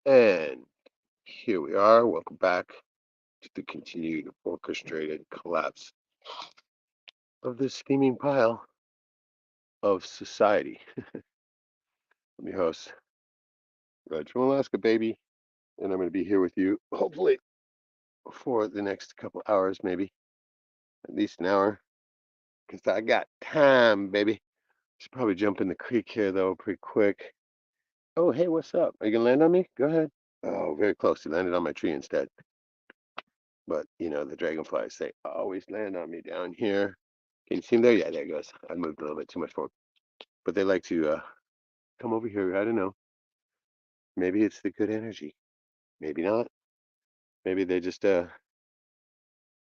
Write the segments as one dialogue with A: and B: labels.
A: And here we are. Welcome back to the continued orchestrated collapse of this steaming pile of society. I'm your host, Reg from Alaska, baby. And I'm going to be here with you, hopefully, for the next couple hours, maybe at least an hour, because I got time, baby. Should probably jump in the creek here, though, pretty quick. Oh, hey, what's up? Are you going to land on me? Go ahead. Oh, very close. You landed on my tree instead. But, the dragonflies, they always land on me down here. Can you see him there? Yeah, there it goes. I moved a little bit too much forward. But they like to come over here. I don't know. Maybe it's the good energy. Maybe not. Maybe they just, who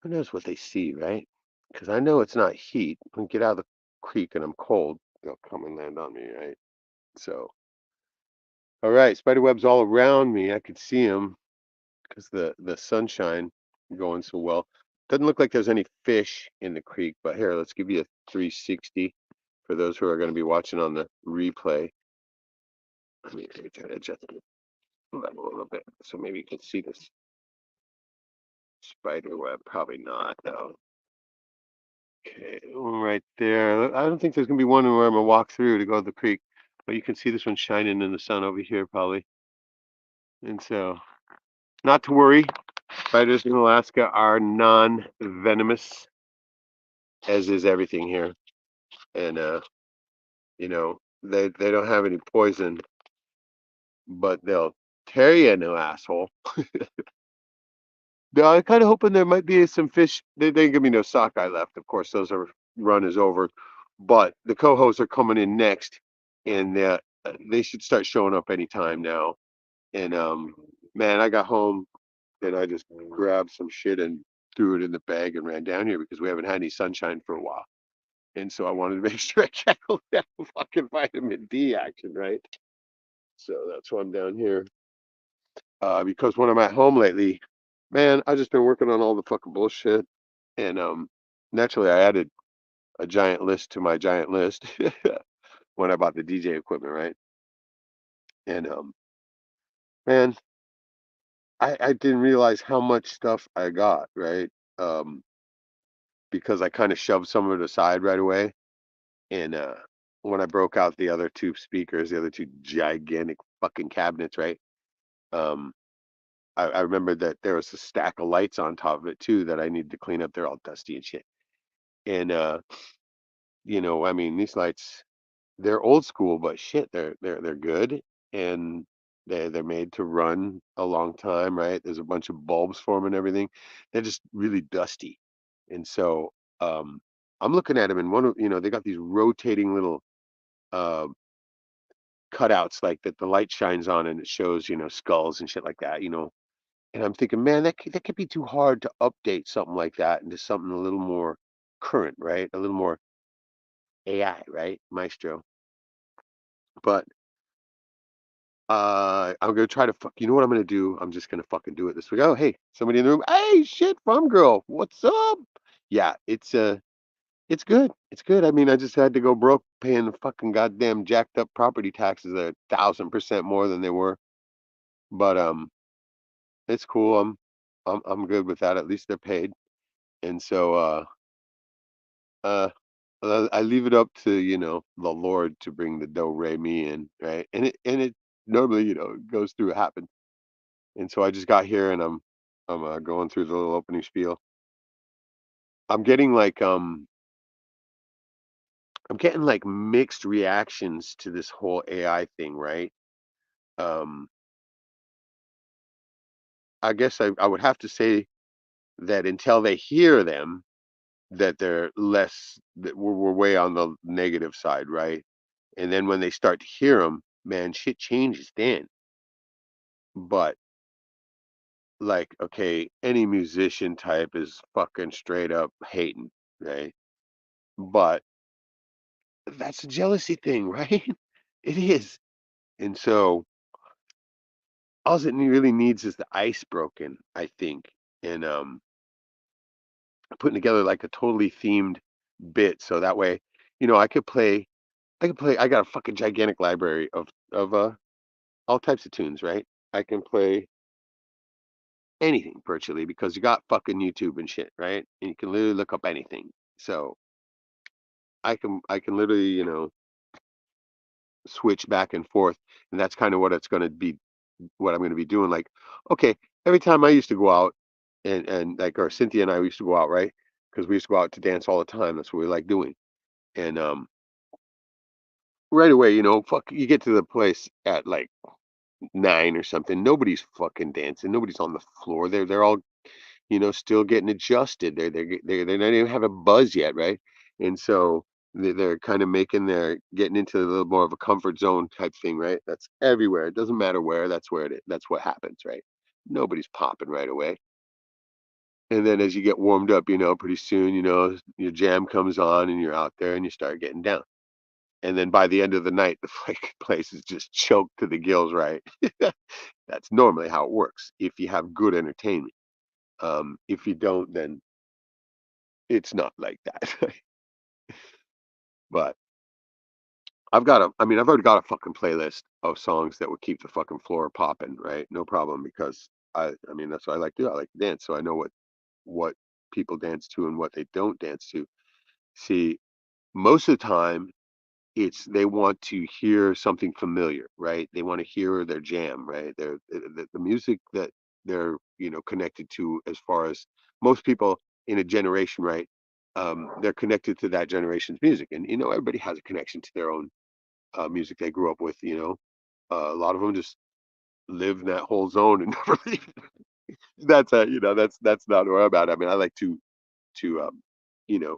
A: knows what they see, right? Because I know it's not heat. When I get out of the creek and I'm cold, they'll come and land on me, right? So, all right, spider webs all around me. I could see them because the sunshine going so well. Doesn't look like there's any fish in the creek, but here, let's give you a 360 for those who are going to be watching on the replay. Let me try to adjust it level a little bit so maybe you can see this spider web. Probably not, though. Okay, one right there. I don't think there's going to be one where I'm going to walk through to go to the creek, but you can see this one shining in the sun over here, probably. And so, not to worry. Spiders in Alaska are non-venomous, as is everything here. And, they don't have any poison, but they'll tear you a new asshole. No, I'm kind of hoping there might be some fish. They didn't give me no sockeye left. Of course, those are run is over. But the cohos are coming in next, and they should start showing up anytime now. And man, I got home and I just grabbed some shit and threw it in the bag and ran down here because we haven't had any sunshine for a while. And so I wanted to make sure I tackled that fucking vitamin D action, right? So that's why I'm down here. Because when I'm at home lately, man, I just been working on all the fucking bullshit. And naturally, I added a giant list to my giant list when I bought the DJ equipment, right? And man, I didn't realize how much stuff I got, right? Um, because I kind of shoved some of it aside right away. And when I broke out the other two speakers, the other two gigantic fucking cabinets, right? Um, I remembered that there was a stack of lights on top of it too that I needed to clean up. They're all dusty and shit. And I mean, these lights, they're old school, but shit, they're good, and they're made to run a long time, right? There's a bunch of bulbs for them and everything. They're just really dusty, and so I'm looking at them, and they got these rotating little uh, cutouts like that the light shines on, and it shows skulls and shit like that, And I'm thinking, man, that could be too hard to update something like that into something a little more current, right? A little more AI, right? Maestro. But I'm gonna try to you know what I'm gonna do? I'm just gonna fucking do it this week. Oh, hey, somebody in the room. Hey, shit, farm girl, what's up? Yeah, it's good. It's good. I mean, I just had to go broke paying the fucking goddamn jacked up property taxes that are 1,000% more than they were. But it's cool. I'm good with that. At least they're paid. And so uh I leave it up to the Lord to bring the do re mi in, right? And it normally goes through. It happens. And so I just got here and I'm going through the little opening spiel. I'm getting like mixed reactions to this whole AI thing, right? Um I guess I would have to say that until they hear them, that they're less that we're way on the negative side, right? And then when they start to hear them, man, shit changes then. But like, okay, any musician type is fucking straight up hating, right? But that's a jealousy thing, right? It is. And so all it really needs is the ice broken, I think. And putting together like a totally themed bit so that way, I got a fucking gigantic library of all types of tunes, right? I can play anything virtually because you got fucking YouTube and shit, right? And you can literally look up anything. So I can literally, switch back and forth, and that's kind of what it's going to be, what I'm going to be doing. Like, okay, every time I used to go out, and like, or Cynthia and I used to go out, right? Because we used to go out to dance all the time. That's what we like doing. And right away, fuck, you get to the place at like 9 or something. Nobody's fucking dancing. Nobody's on the floor. They're all, still getting adjusted. They're not even have a buzz yet, right? And so they're kind of getting into a little more of a comfort zone type thing, right? That's everywhere. It doesn't matter where. That's where it is. That's what happens, right? Nobody's popping right away. And then as you get warmed up, pretty soon, your jam comes on and you're out there and you start getting down. And then by the end of the night, the fucking place is just choked to the gills, right? That's normally how it works if you have good entertainment. If you don't, then it's not like that. But I've already got a fucking playlist of songs that would keep the fucking floor popping, right? No problem, because I mean, that's what I like to do. I like to dance, so I know what people dance to and what they don't dance to. See, most of the time, it's they want to hear something familiar, right? They want to hear their jam, right? The music that they're connected to, as far as most people in a generation, right? They're connected to that generation's music, and everybody has a connection to their own music they grew up with. A lot of them just live in that whole zone and never leave. That's not where I'm at. I mean, I like to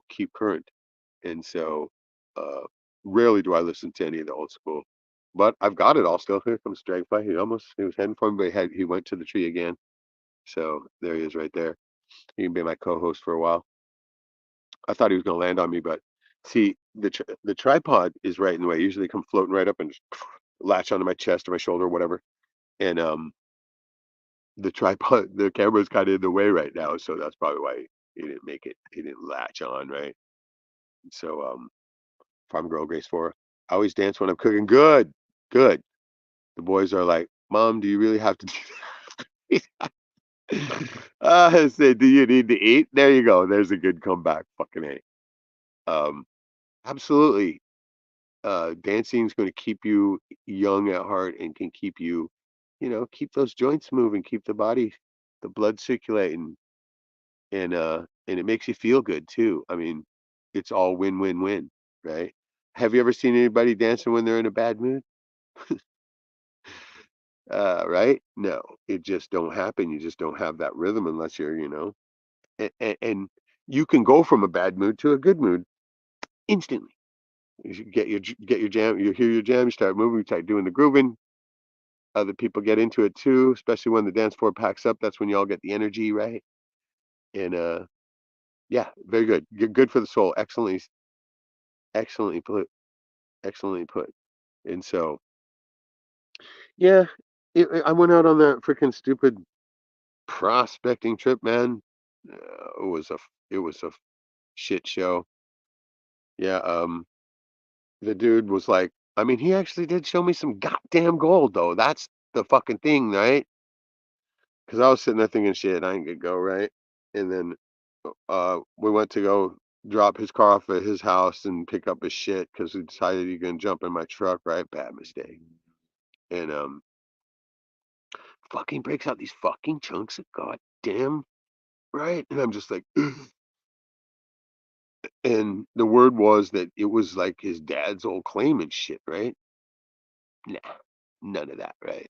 A: keep current, and so uh, rarely do I listen to any of the old school. But I've got it all still. Here comes Dragonfly. He was heading for me, but he went to the tree again. So there he is, right there. He can be my co-host for a while. I thought he was going to land on me, but see, the tripod is right in the way. Usually they come floating right up and just latch onto my chest or my shoulder or whatever. And the tripod, the camera's kind of in the way right now, so that's probably why he didn't make it. He didn't latch on, right? So Farm Girl Grace 4. I always dance when I'm cooking. Good, good. The boys are like, Mom, do you really have to do that? I say, do you need to eat? There you go. There's a good comeback. Fucking A. Um, absolutely. Dancing is going to keep you young at heart and can keep you, keep those joints moving, keep the body, the blood circulating, and it makes you feel good too. I mean, it's all win-win-win, right? Have you ever seen anybody dancing when they're in a bad mood? Right? No, it just don't happen. You just don't have that rhythm unless you're, and you can go from a bad mood to a good mood instantly. You get your jam, you hear your jam, you start moving, you start doing the grooving. Other people get into it too, especially when the dance floor packs up. That's when you all get the energy, right? And yeah, very good. Good for the soul. Excellently put. Excellently put. And so, yeah, I went out on that freaking stupid prospecting trip, man. It was a shit show. Yeah, the dude was like, I mean, he actually did show me some goddamn gold, though. That's the fucking thing, right? Because I was sitting there thinking, shit, I ain't gonna go, right? And then we went to go drop his car off at his house and pick up his shit because we decided he gonna jump in my truck, right? Bad mistake. And fucking breaks out these fucking chunks of goddamn, right? And I'm just like, and the word was that it was like his dad's old claim and shit, right? Nah, none of that, right?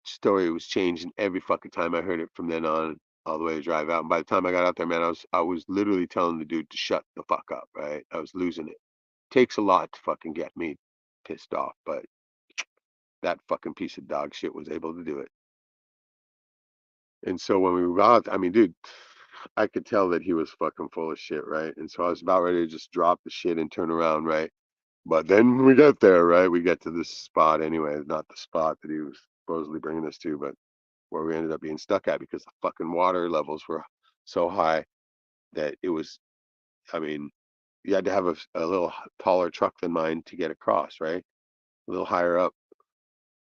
A: Story was changing every fucking time I heard it from then on, all the way to drive out. And by the time I got out there, man, I was literally telling the dude to shut the fuck up, right? I was losing it. Takes a lot to fucking get me pissed off, but that fucking piece of dog shit was able to do it. And so when we were out, I mean, dude, I could tell that he was fucking full of shit, right? And so I was about ready to just drop the shit and turn around, right? But then we get there, right? We get to this spot anyway, not the spot that he was supposedly bringing us to, but where we ended up being stuck at because the fucking water levels were so high that it was, I mean, you had to have a little taller truck than mine to get across, right? A little higher up.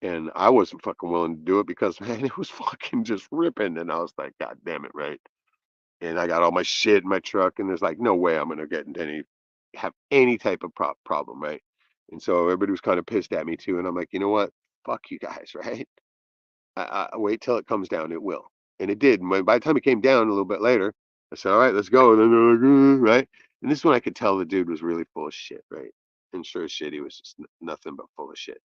A: And I wasn't fucking willing to do it because man, it was fucking just ripping. And I was like, God damn it, right? And I got all my shit in my truck, and there's like no way I'm gonna get into have any type of problem, right? And so everybody was kind of pissed at me too, and I'm like, you know what? Fuck you guys, right? I wait till it comes down, it will, and it did. And by the time it came down a little bit later, I said, all right, let's go. And then they're like, right? And this is when I could tell the dude was really full of shit, right? And sure as shit, he was just nothing but full of shit.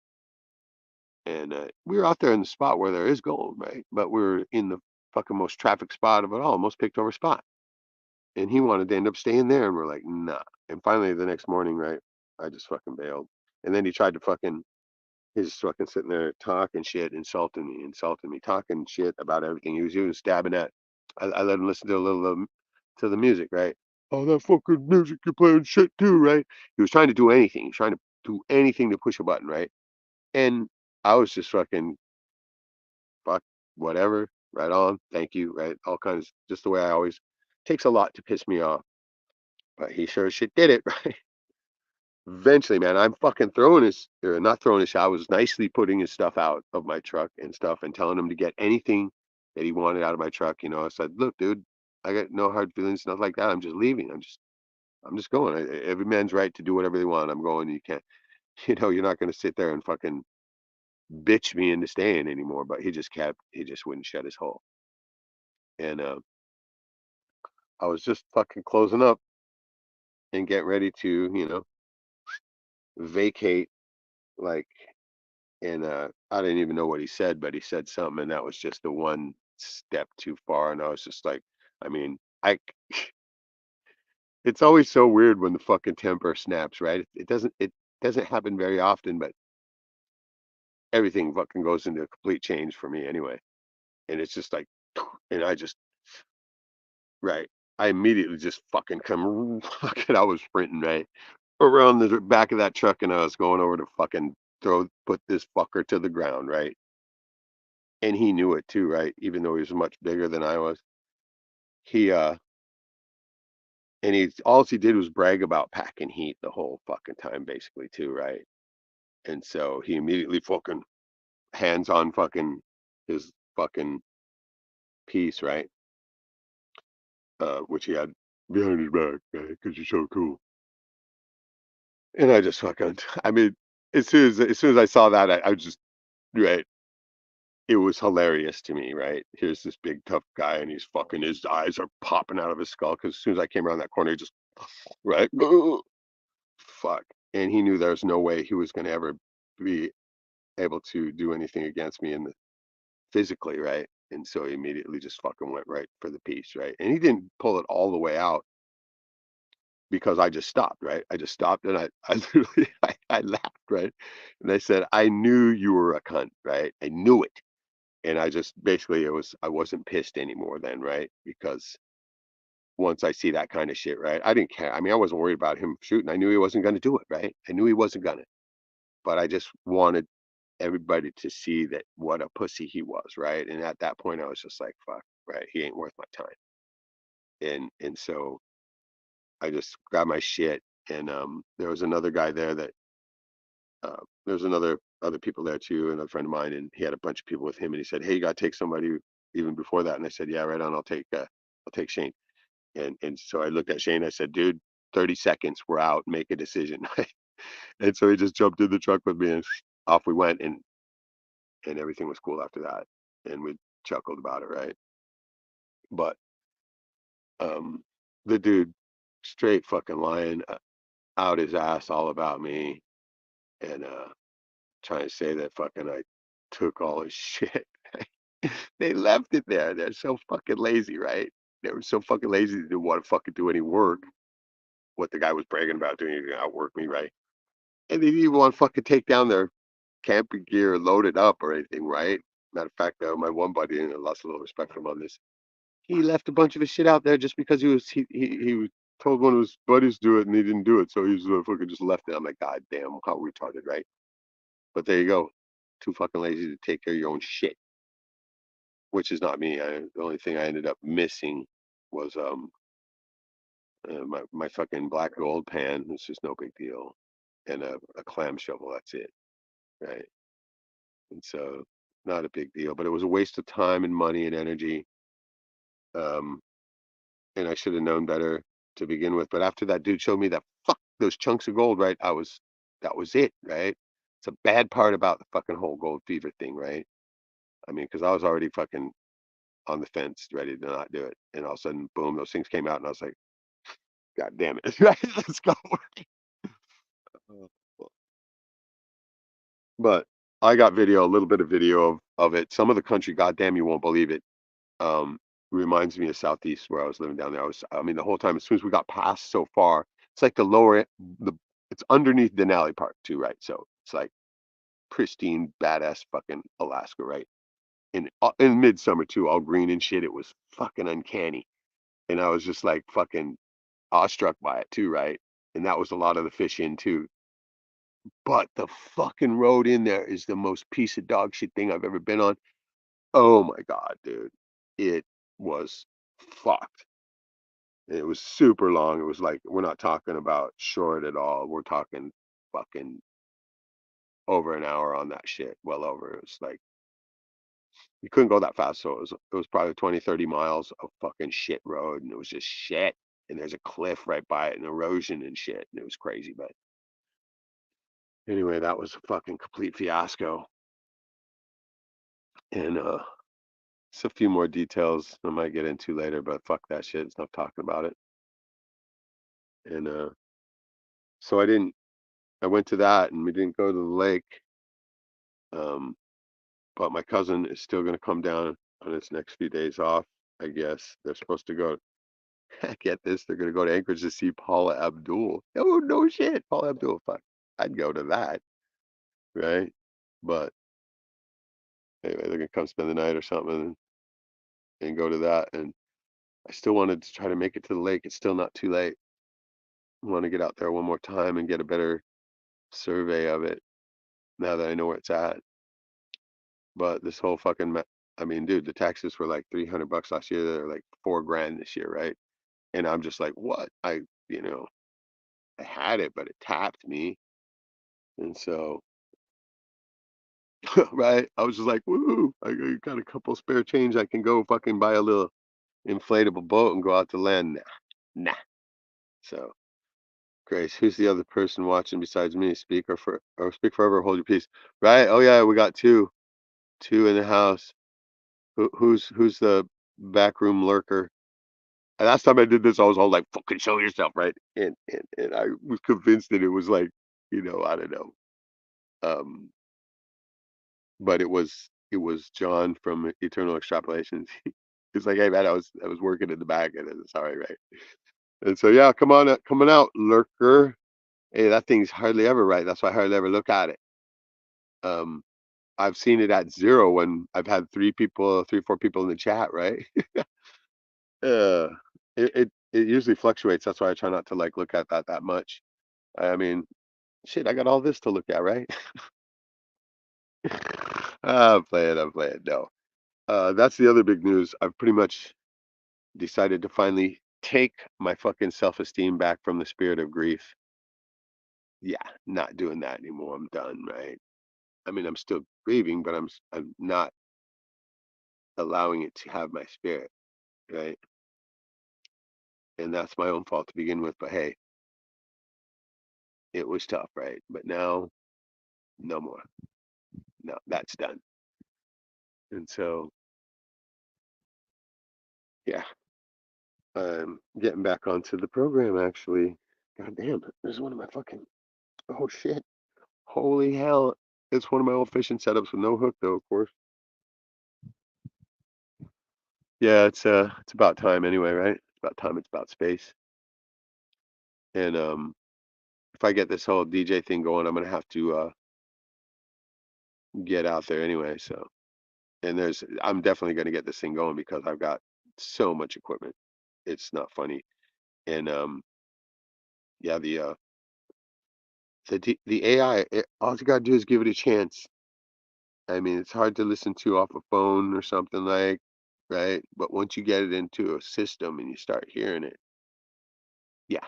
A: And we were out there in the spot where there is gold, right? But we were in the fucking most traffic spot of it all, most picked over spot. And he wanted to end up staying there, and we're like, nah. And finally, the next morning, right, I just fucking bailed. And then he tried to fucking, he's just fucking sitting there talking shit, insulting me, talking shit about everything. He was stabbing at. I let him listen to a little to the music, right? Oh, that fucking music you're playing shit too, right? He was trying to do anything. He was trying to do anything to push a button, right? And I was just fucking fuck whatever, right on, thank you, right? All kinds, just the way I always. Takes a lot to piss me off, but he sure as shit did it, right? Eventually, man, I'm fucking throwing his, or not throwing his shit. I was nicely putting his stuff out of my truck and stuff and telling him to get anything that he wanted out of my truck. You know, I said, look, dude, I got no hard feelings, nothing like that. I'm just leaving. I'm just going. Every man's right to do whatever they want. I'm going. You can't, you know, you're not going to sit there and fucking bitch me into staying anymore. But he just wouldn't shut his hole. And I was just fucking closing up and getting ready to, vacate, like, and I didn't even know what he said, but he said something, and that was just the one step too far. And I was just like, I mean, it's always so weird when the fucking temper snaps, right? It doesn't happen very often, but everything fucking goes into a complete change for me anyway. And it's just like, and I just, right. I immediately just fucking come, fucking, I was sprinting, right? Around the back of that truck, and I was going over to fucking put this fucker to the ground, right? And he knew it too, right? Even though he was much bigger than I was. He and he all he did was brag about packing heat the whole fucking time, basically too, right? And so he immediately fucking hands on fucking his fucking piece, right? Which he had behind his back, right? Because you're so cool. And I just fucking, I mean, as soon as I saw that, I was just right. It was hilarious to me, right? Here's this big tough guy, and he's fucking, his eyes are popping out of his skull because as soon as I came around that corner, he just right, fuck, and he knew there was no way he was going to ever be able to do anything against me in the physically, right? And so he immediately just fucking went right for the piece, right? And he didn't pull it all the way out because I just stopped, right? I just stopped, and I literally, I laughed, right? And I said, I knew you were a cunt, right? I knew it. And I just basically I wasn't pissed anymore then, right? Because once I see that kind of shit, right? I didn't care. I mean, I wasn't worried about him shooting. I knew he wasn't going to do it, right? I knew he wasn't going to. But I just wanted everybody to see that what a pussy he was, right? And at that point, I was just like, fuck, right? He ain't worth my time. And so I just grabbed my shit, and there was another guy there that there was other people there too, and a friend of mine, and he had a bunch of people with him, and he said, hey, you got to take somebody even before that, and I said, yeah, right on, I'll take Shane. And so I looked at Shane. I said, dude, 30 seconds, we're out. Make a decision. And so he just jumped in the truck with me, and off we went. And everything was cool after that. And we chuckled about it, right? But um, the dude straight fucking lying out his ass all about me, and trying to say that fucking I took all his shit. They left it there. They're so fucking lazy, right? They were so fucking lazy to didn't want to fucking do any work. What the guy was bragging about doing, he outwork me, right? And they didn't even want to fucking take down their camping gear, load it up or anything, right? Matter of fact, my one buddy, and I lost a little respect for him on this, he left a bunch of his shit out there just because he was told one of his buddies to do it and he didn't do it, so he's fucking just left it. I'm like, God damn, how retarded, right? But there you go, too fucking lazy to take care of your own shit, which is not me. The only thing I ended up missing was my fucking black gold pan. It's just no big deal, and a clam shovel. That's it, right? And so not a big deal, but it was a waste of time and money and energy. Um, and I should have known better to begin with. But after that dude showed me that fuck those chunks of gold, right? That was it, right? It's a bad part about the fucking whole gold fever thing, right? I mean, because I was already fucking on the fence, ready to not do it, and all of a sudden, boom, those things came out, and I was like, God damn it, right? Let's go. But I got video, a little bit of video of it. Some of the country, goddamn, you won't believe it. Um, Reminds me of Southeast where I was living down there. I mean, the whole time, as soon as we got past so far, it's like the lower, the it's underneath Denali Park too, right? So it's like pristine, badass fucking Alaska, right? In midsummer too, all green and shit. It was fucking uncanny, and I was just like fucking awestruck by it too, right? And that was a lot of the fish in too. But the fucking road in there is the most piece of dog shit thing I've ever been on. Oh my God, dude. It was fucked. It was super long. It was like, we're not talking about short at all. We're talking fucking over an hour on that shit. Well over. It was like, you couldn't go that fast. So it was probably 20, 30 miles of fucking shit road. And it was just shit. And there's a cliff right by it and erosion and shit. And it was crazy. But anyway, that was a fucking complete fiasco. And it's a few more details I might get into later, but fuck that shit. It's enough talking about it. And so I went to that and we didn't go to the lake. Um, but my cousin is still going to come down on his next few days off. I guess they're supposed to go. Get this, they're going to go to Anchorage to see Paula Abdul. Oh, no shit. Paula Abdul. Fuck. I'd go to that. Right. But anyway, they're going to come spend the night or something and go to that. And I still wanted to try to make it to the lake. It's still not too late. I want to get out there one more time and get a better survey of it now that I know where it's at. But this whole fucking, I mean, dude, the taxes were like $300 last year. They're like 4 grand this year, right? And I'm just like, what? You know, I had it, but it tapped me, and so, right? I was just like, woo! I got a couple spare change. I can go fucking buy a little inflatable boat and go out to land. Nah. So, Grace, who's the other person watching besides me? Speak forever, hold your peace. Right? Oh yeah, we got two in the house. Who's the backroom lurker? And last time I did this, I was all like, "Fucking show yourself," right? And I was convinced that it was like, I don't know. Um, but it was John from Eternal Extrapolations. He's like, "Hey man, I was working in the back, and it's all right, right?" And so yeah, come on, coming out, lurker. Hey, that thing's hardly ever right. That's why I hardly ever look at it. Um, I've seen it at zero when I've had 3, 4 people in the chat, right? Uh, it usually fluctuates. That's why I try not to like look at that much. I mean, shit, I got all this to look at, right? I'm playing. No. That's the other big news. I've pretty much decided to finally take my fucking self-esteem back from the spirit of grief. Yeah, not doing that anymore. I'm done, right? I mean, I'm still grieving, but I'm not allowing it to have my spirit, right? And that's my own fault to begin with. But hey, it was tough, right? But now, no more. No, that's done. And so, yeah, I'm getting back onto the program actually. God damn, there's one of my fucking, oh shit. Holy hell. It's one of my old fishing setups with no hook though, of course. Yeah, it's about time anyway, right? It's about time, it's about space. And if I get this whole DJ thing going, I'm gonna have to get out there anyway. So, and I'm definitely gonna get this thing going because I've got so much equipment. It's not funny. And yeah, the AI, all you gotta do is give it a chance. I mean, it's hard to listen to off a phone or something like, right? But once you get it into a system and you start hearing it, yeah,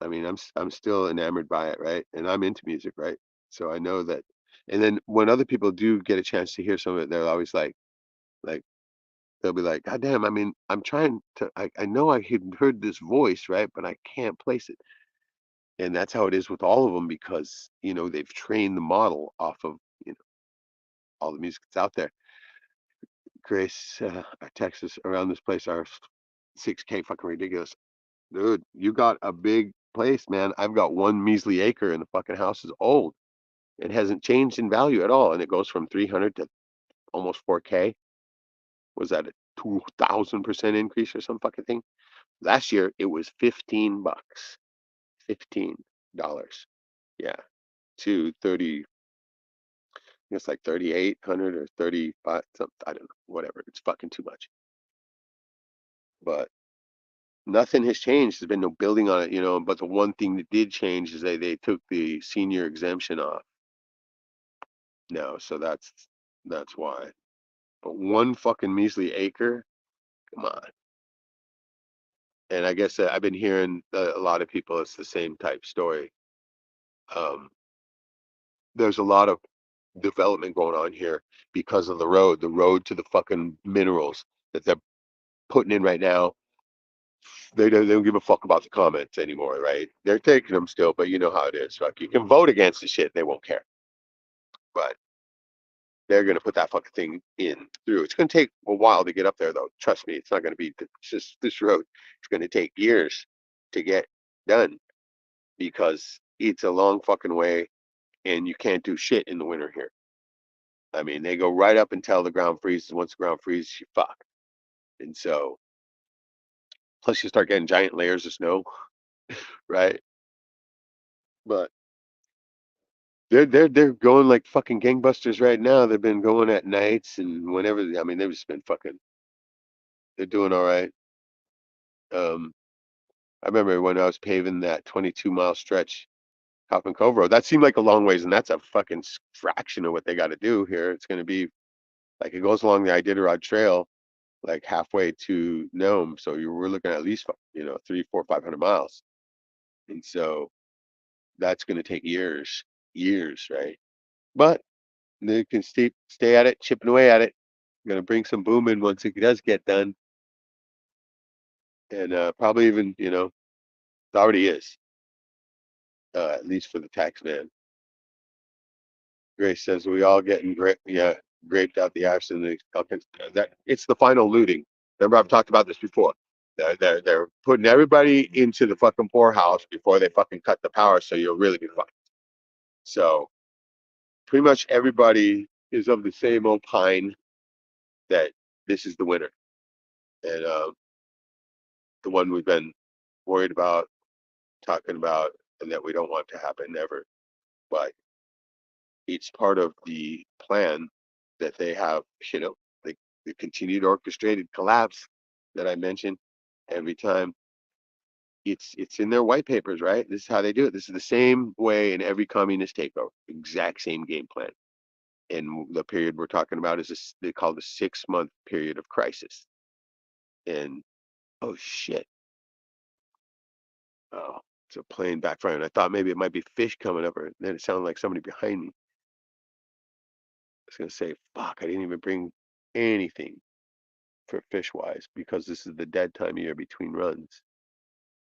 A: I mean, I'm still enamored by it, right? And I'm into music, right? So I know that And then when other people do get a chance to hear some of it, they're always like they'll be like, God damn, I mean, I'm trying to, I know I had heard this voice, right? But I can't place it. And that's how it is with all of them because, they've trained the model off of, all the music that's out there. Grace, our taxes around this place are 6K fucking ridiculous. Dude, you got a big place, man. I've got one measly acre and the fucking house is old. It hasn't changed in value at all. And it goes from 300 to almost 4K. Was that a 2,000% increase or some fucking thing? Last year it was $15. $15. Yeah. To 30, it's like 3,800 or 35, something. I don't know, whatever. It's fucking too much. But nothing has changed. There's been no building on it. But the one thing that did change is they took the senior exemption off. No, so that's why. But one fucking measly acre, come on. And I guess I've been hearing a lot of people. It's the same type story. Um, there's a lot of development going on here because of the road to the fucking minerals that they're putting in right now. They don't give a fuck about the comments anymore, right? They're taking them still, but you know how it is. Fuck, you can vote against the shit, they won't care. But they're gonna put that fucking thing in through. It's gonna take a while to get up there, though. Trust me, it's not gonna be just this road. It's gonna take years to get done because it's a long fucking way, and you can't do shit in the winter here. I mean, they go right up until the ground freezes. Once the ground freezes, you fuck. And so, plus you start getting giant layers of snow, right? But they're going like fucking gangbusters right now. They've been going at nights and whenever. I mean, they've just been fucking. They're doing all right. Um, I remember when I was paving that 22-mile stretch, Coffin Cove Road. That seemed like a long ways, and that's a fucking fraction of what they got to do here. It's going to be like it goes along the Iditarod Trail, like halfway to Nome. So we're looking at least 3, 4, 500 miles, and so that's going to take years, right? But they can stay at it, chipping away at it. Going to bring some boom in once it does get done, and probably even it already is, at least for the tax man. Grace says we all getting graped out the arse and that it's the final looting. Remember, I've talked about this before. They're putting everybody into the fucking poorhouse before they fucking cut the power, so you'll really be fucked. So pretty much everybody is of the same opine that this is the winner, and the one we've been worried about, talking about, and that we don't want to happen ever. But it's part of the plan that they have, the, the continued orchestrated collapse that I mentioned every time. It's in their white papers, right? This is how they do it. This is the same way in every communist takeover. Exact same game plan. And the period we're talking about is this, they call the 6-month period of crisis. And oh shit. Oh, it's a plane backfiring. I thought maybe it might be fish coming up, or then it sounded like somebody behind me. I was gonna say, fuck, I didn't even bring anything for fish wise because this is the dead time of year between runs,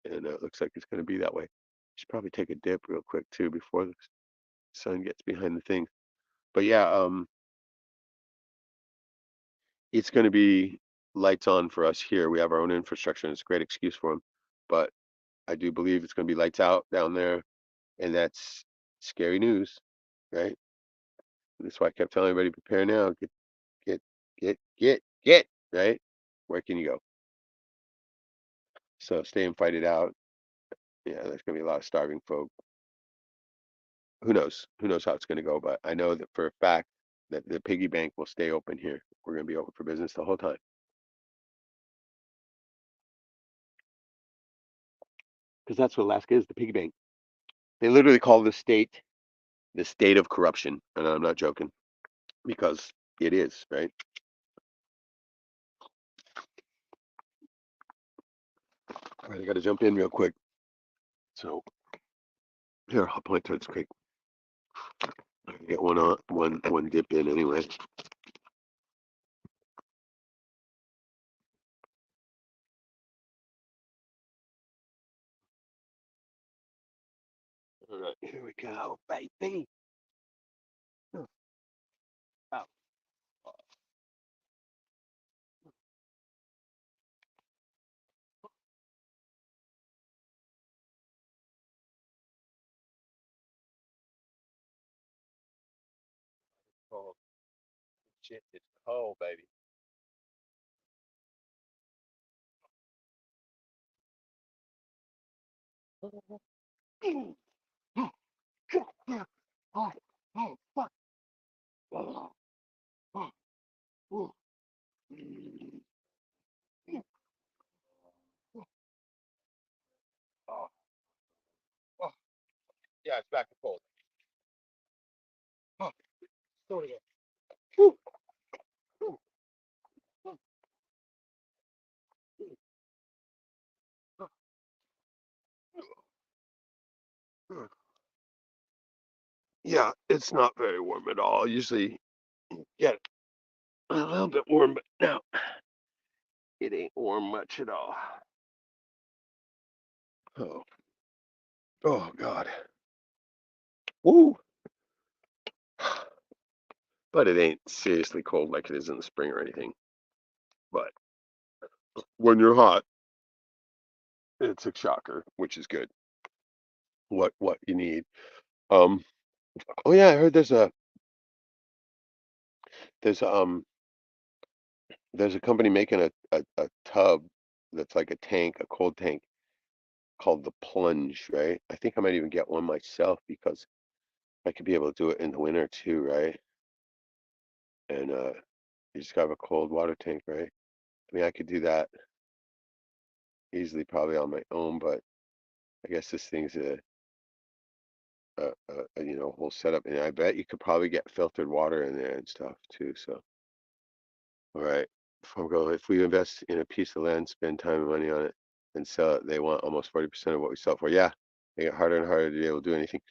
A: and it looks like it's going to be that way. Should probably take a dip real quick too before the sun gets behind the thing. But yeah, it's going to be lights on for us here. We have our own infrastructure, and it's a great excuse for them. But I do believe it's going to be lights out down there, and that's scary news, right? That's why I kept telling everybody prepare now. Get, get. Right? Where can you go? So stay and fight it out. Yeah, there's going to be a lot of starving folk. Who knows? Who knows how it's going to go? But I know that for a fact that the piggy bank will stay open here. We're going to be open for business the whole time because that's what Alaska is, the piggy bank. They literally call the state of corruption, and I'm not joking because it is, right? All right, I got to jump in real quick. So here, I'll point towards the creek. Get one on one dip in anyway. All right, here we go, baby. Oh, oh, shit, it's cold, baby. Oh, oh, fuck. Oh, oh, oh. Oh, oh. Yeah, it's back to cold. Oh, sorry. Whew, whew, whew, whew, whew. Yeah, it's not very warm at all. Usually get a little bit warm, but no, it ain't warm much at all. Oh, oh God. Woo. But it ain't seriously cold like it is in the spring or anything. But when you're hot, it's a shocker, which is good. What you need. Um. Oh yeah, I heard there's there's a company making a tub that's like a tank, a cold tank called the Plunge, right? I think I might even get one myself because I could be able to do it in the winter too, right? And you just have a cold water tank, right? I mean, I could do that easily, probably on my own, but I guess this thing's a whole setup, and I bet you could probably get filtered water in there and stuff too. So, all right, before we go, if we invest in a piece of land, spend time and money on it, and sell it, they want almost 40% of what we sell for. Yeah, they get harder and harder to be able to do anything.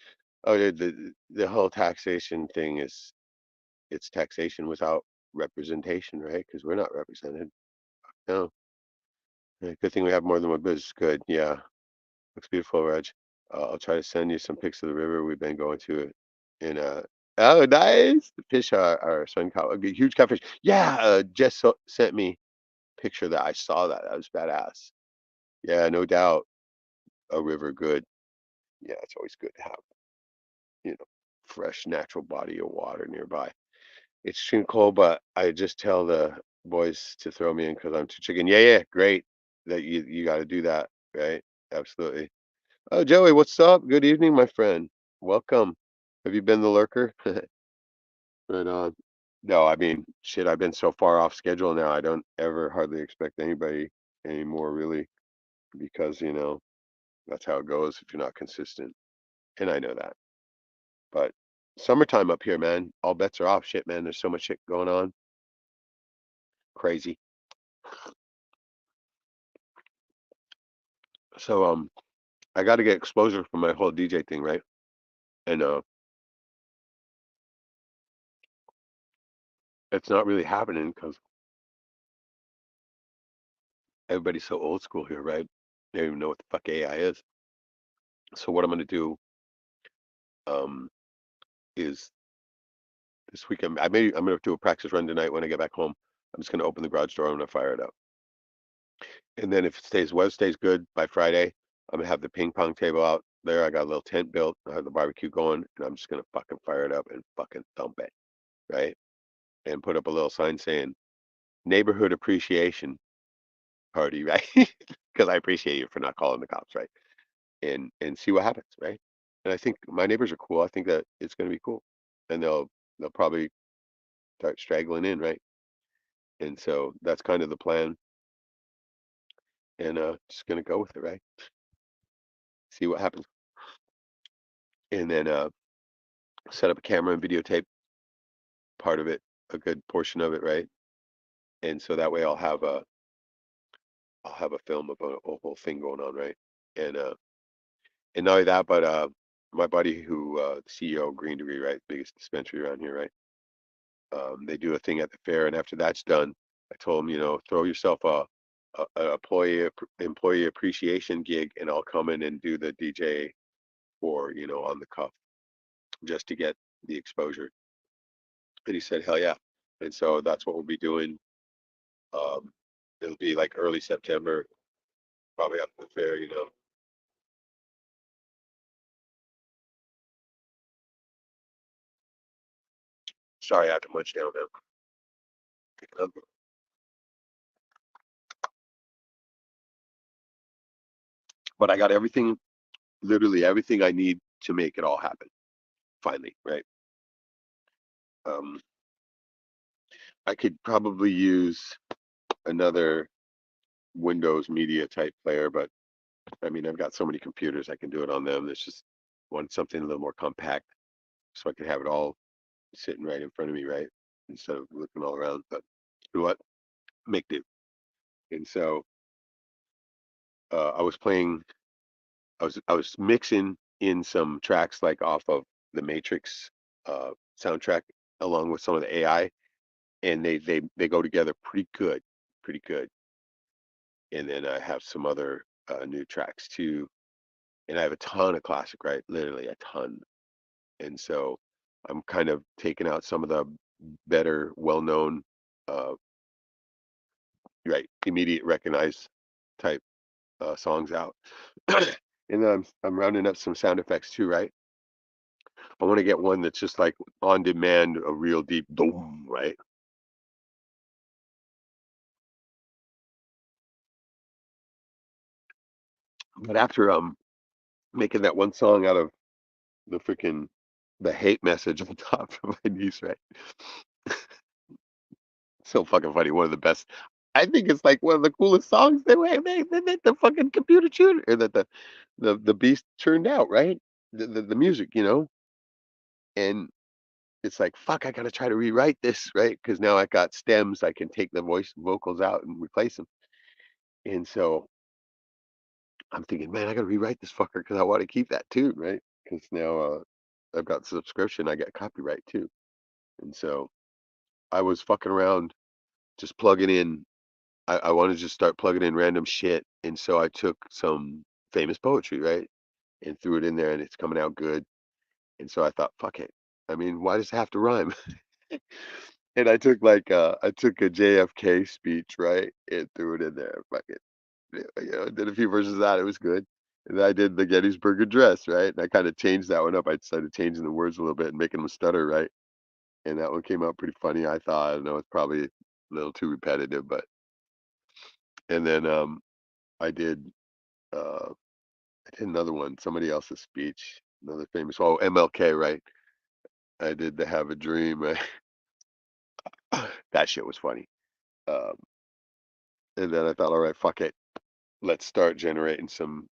A: Oh, the whole taxation thing is it's taxation without representation, right? Because we're not represented. No, good thing we have more than one business. Good, yeah, looks beautiful, Reg. I'll try to send you some pics of the river we've been going to in oh nice. The fish are son caught a huge catfish. Yeah, Jess sent me a picture that I saw that. That was badass. Yeah, no doubt. A river good. Yeah, it's always good to have, you know, fresh natural body of water nearby. It's extreme cold, but I just tell the boys to throw me in because I'm too chicken. Yeah, yeah, great that you got to do that, right? Absolutely. Oh, Joey, what's up? Good evening, my friend. Welcome. Have you been the lurker? Right on. No, I mean, shit, I've been so far off schedule now. I don't ever hardly expect anybody anymore, really, because, that's how it goes if you're not consistent. And I know that. But summertime up here, man, all bets are off. Shit, man, there's so much shit going on. Crazy. So, I got to get exposure for my whole DJ thing, right? And it's not really happening because everybody's so old school here, right? They don't even know what the fuck AI is. So what I'm gonna do um is this weekend I'm gonna do a practice run tonight when I get back home. I'm just gonna open the garage door. I'm gonna fire it up, and then if it stays weather stays good by Friday, I'm gonna have the ping pong table out there. I got a little tent built. I have the barbecue going, and I'm just gonna fucking fire it up and fucking thump it, right? And put up a little sign saying neighborhood appreciation party, right? Because I appreciate you for not calling the cops, right? And see what happens, right? And I think my neighbors are cool. I think that it's going to be cool, and they'll probably start straggling in, right? And so that's kind of the plan, and just going to go with it, right? See what happens, and then set up a camera and videotape part of it, a good portion of it, right? And so that way I'll have a film of a whole thing going on, right? And not only that, but my buddy who CEO of Green Degree, right, biggest dispensary around here, right? They do a thing at the fair, and after that's done, I told him, throw yourself a employee appreciation gig, and I'll come in and do the DJ for on the cuff just to get the exposure. And he said, hell yeah. And so that's what we'll be doing. Um, it'll be like early September, probably after the fair. Sorry, I have to munch down now. Um, but I got everything, literally everything I need to make it all happen. Finally, right? Um, I could probably use another Windows media type player, but I mean, I've got so many computers, I can do it on them. It's just want something a little more compact so I can have it all sitting right in front of me, right? Instead of looking all around. But you know what? Make do. And so I was playing, I was mixing in some tracks like off of the Matrix soundtrack along with some of the AI, and they go together pretty good, pretty good. And then I have some other new tracks too, and I have a ton of classic, right? Literally a ton. And so I'm kind of taking out some of the better, well-known, uh, right, immediate recognized type songs out. And then I'm rounding up some sound effects too, right? I want to get one that's just like on demand, a real deep boom, right? But after making that one song out of the freaking the hate message on top of my niece, right? So fucking funny. One of the best. I think it's like one of the coolest songs they the fucking computer tuner or that the beast turned out, right? The music, and it's like fuck. I gotta try to rewrite this, right? Because now I got stems. I can take the voice vocals out and replace them. And so I'm thinking, man, I gotta rewrite this fucker because I want to keep that tune, right? Because now I've got subscription. I get copyright too, and so I was fucking around just plugging in. I wanted to just start plugging in random shit. And so I took some famous poetry, right? And threw it in there and it's coming out good. And so I thought, fuck it. I mean, why does it have to rhyme? And I took a JFK speech, right? And threw it in there. Fuck it. Did a few verses of that. It was good. And then I did the Gettysburg Address, right? And I kind of changed that one up. I started changing the words a little bit and making them stutter, right? And that one came out pretty funny, I thought. I know it's probably a little too repetitive, but and then I did uh I did another one, somebody else's speech, another famous, oh, MLK, right? I did the Have a Dream, right? That shit was funny. Um, and then I thought, all right, fuck it, let's start generating some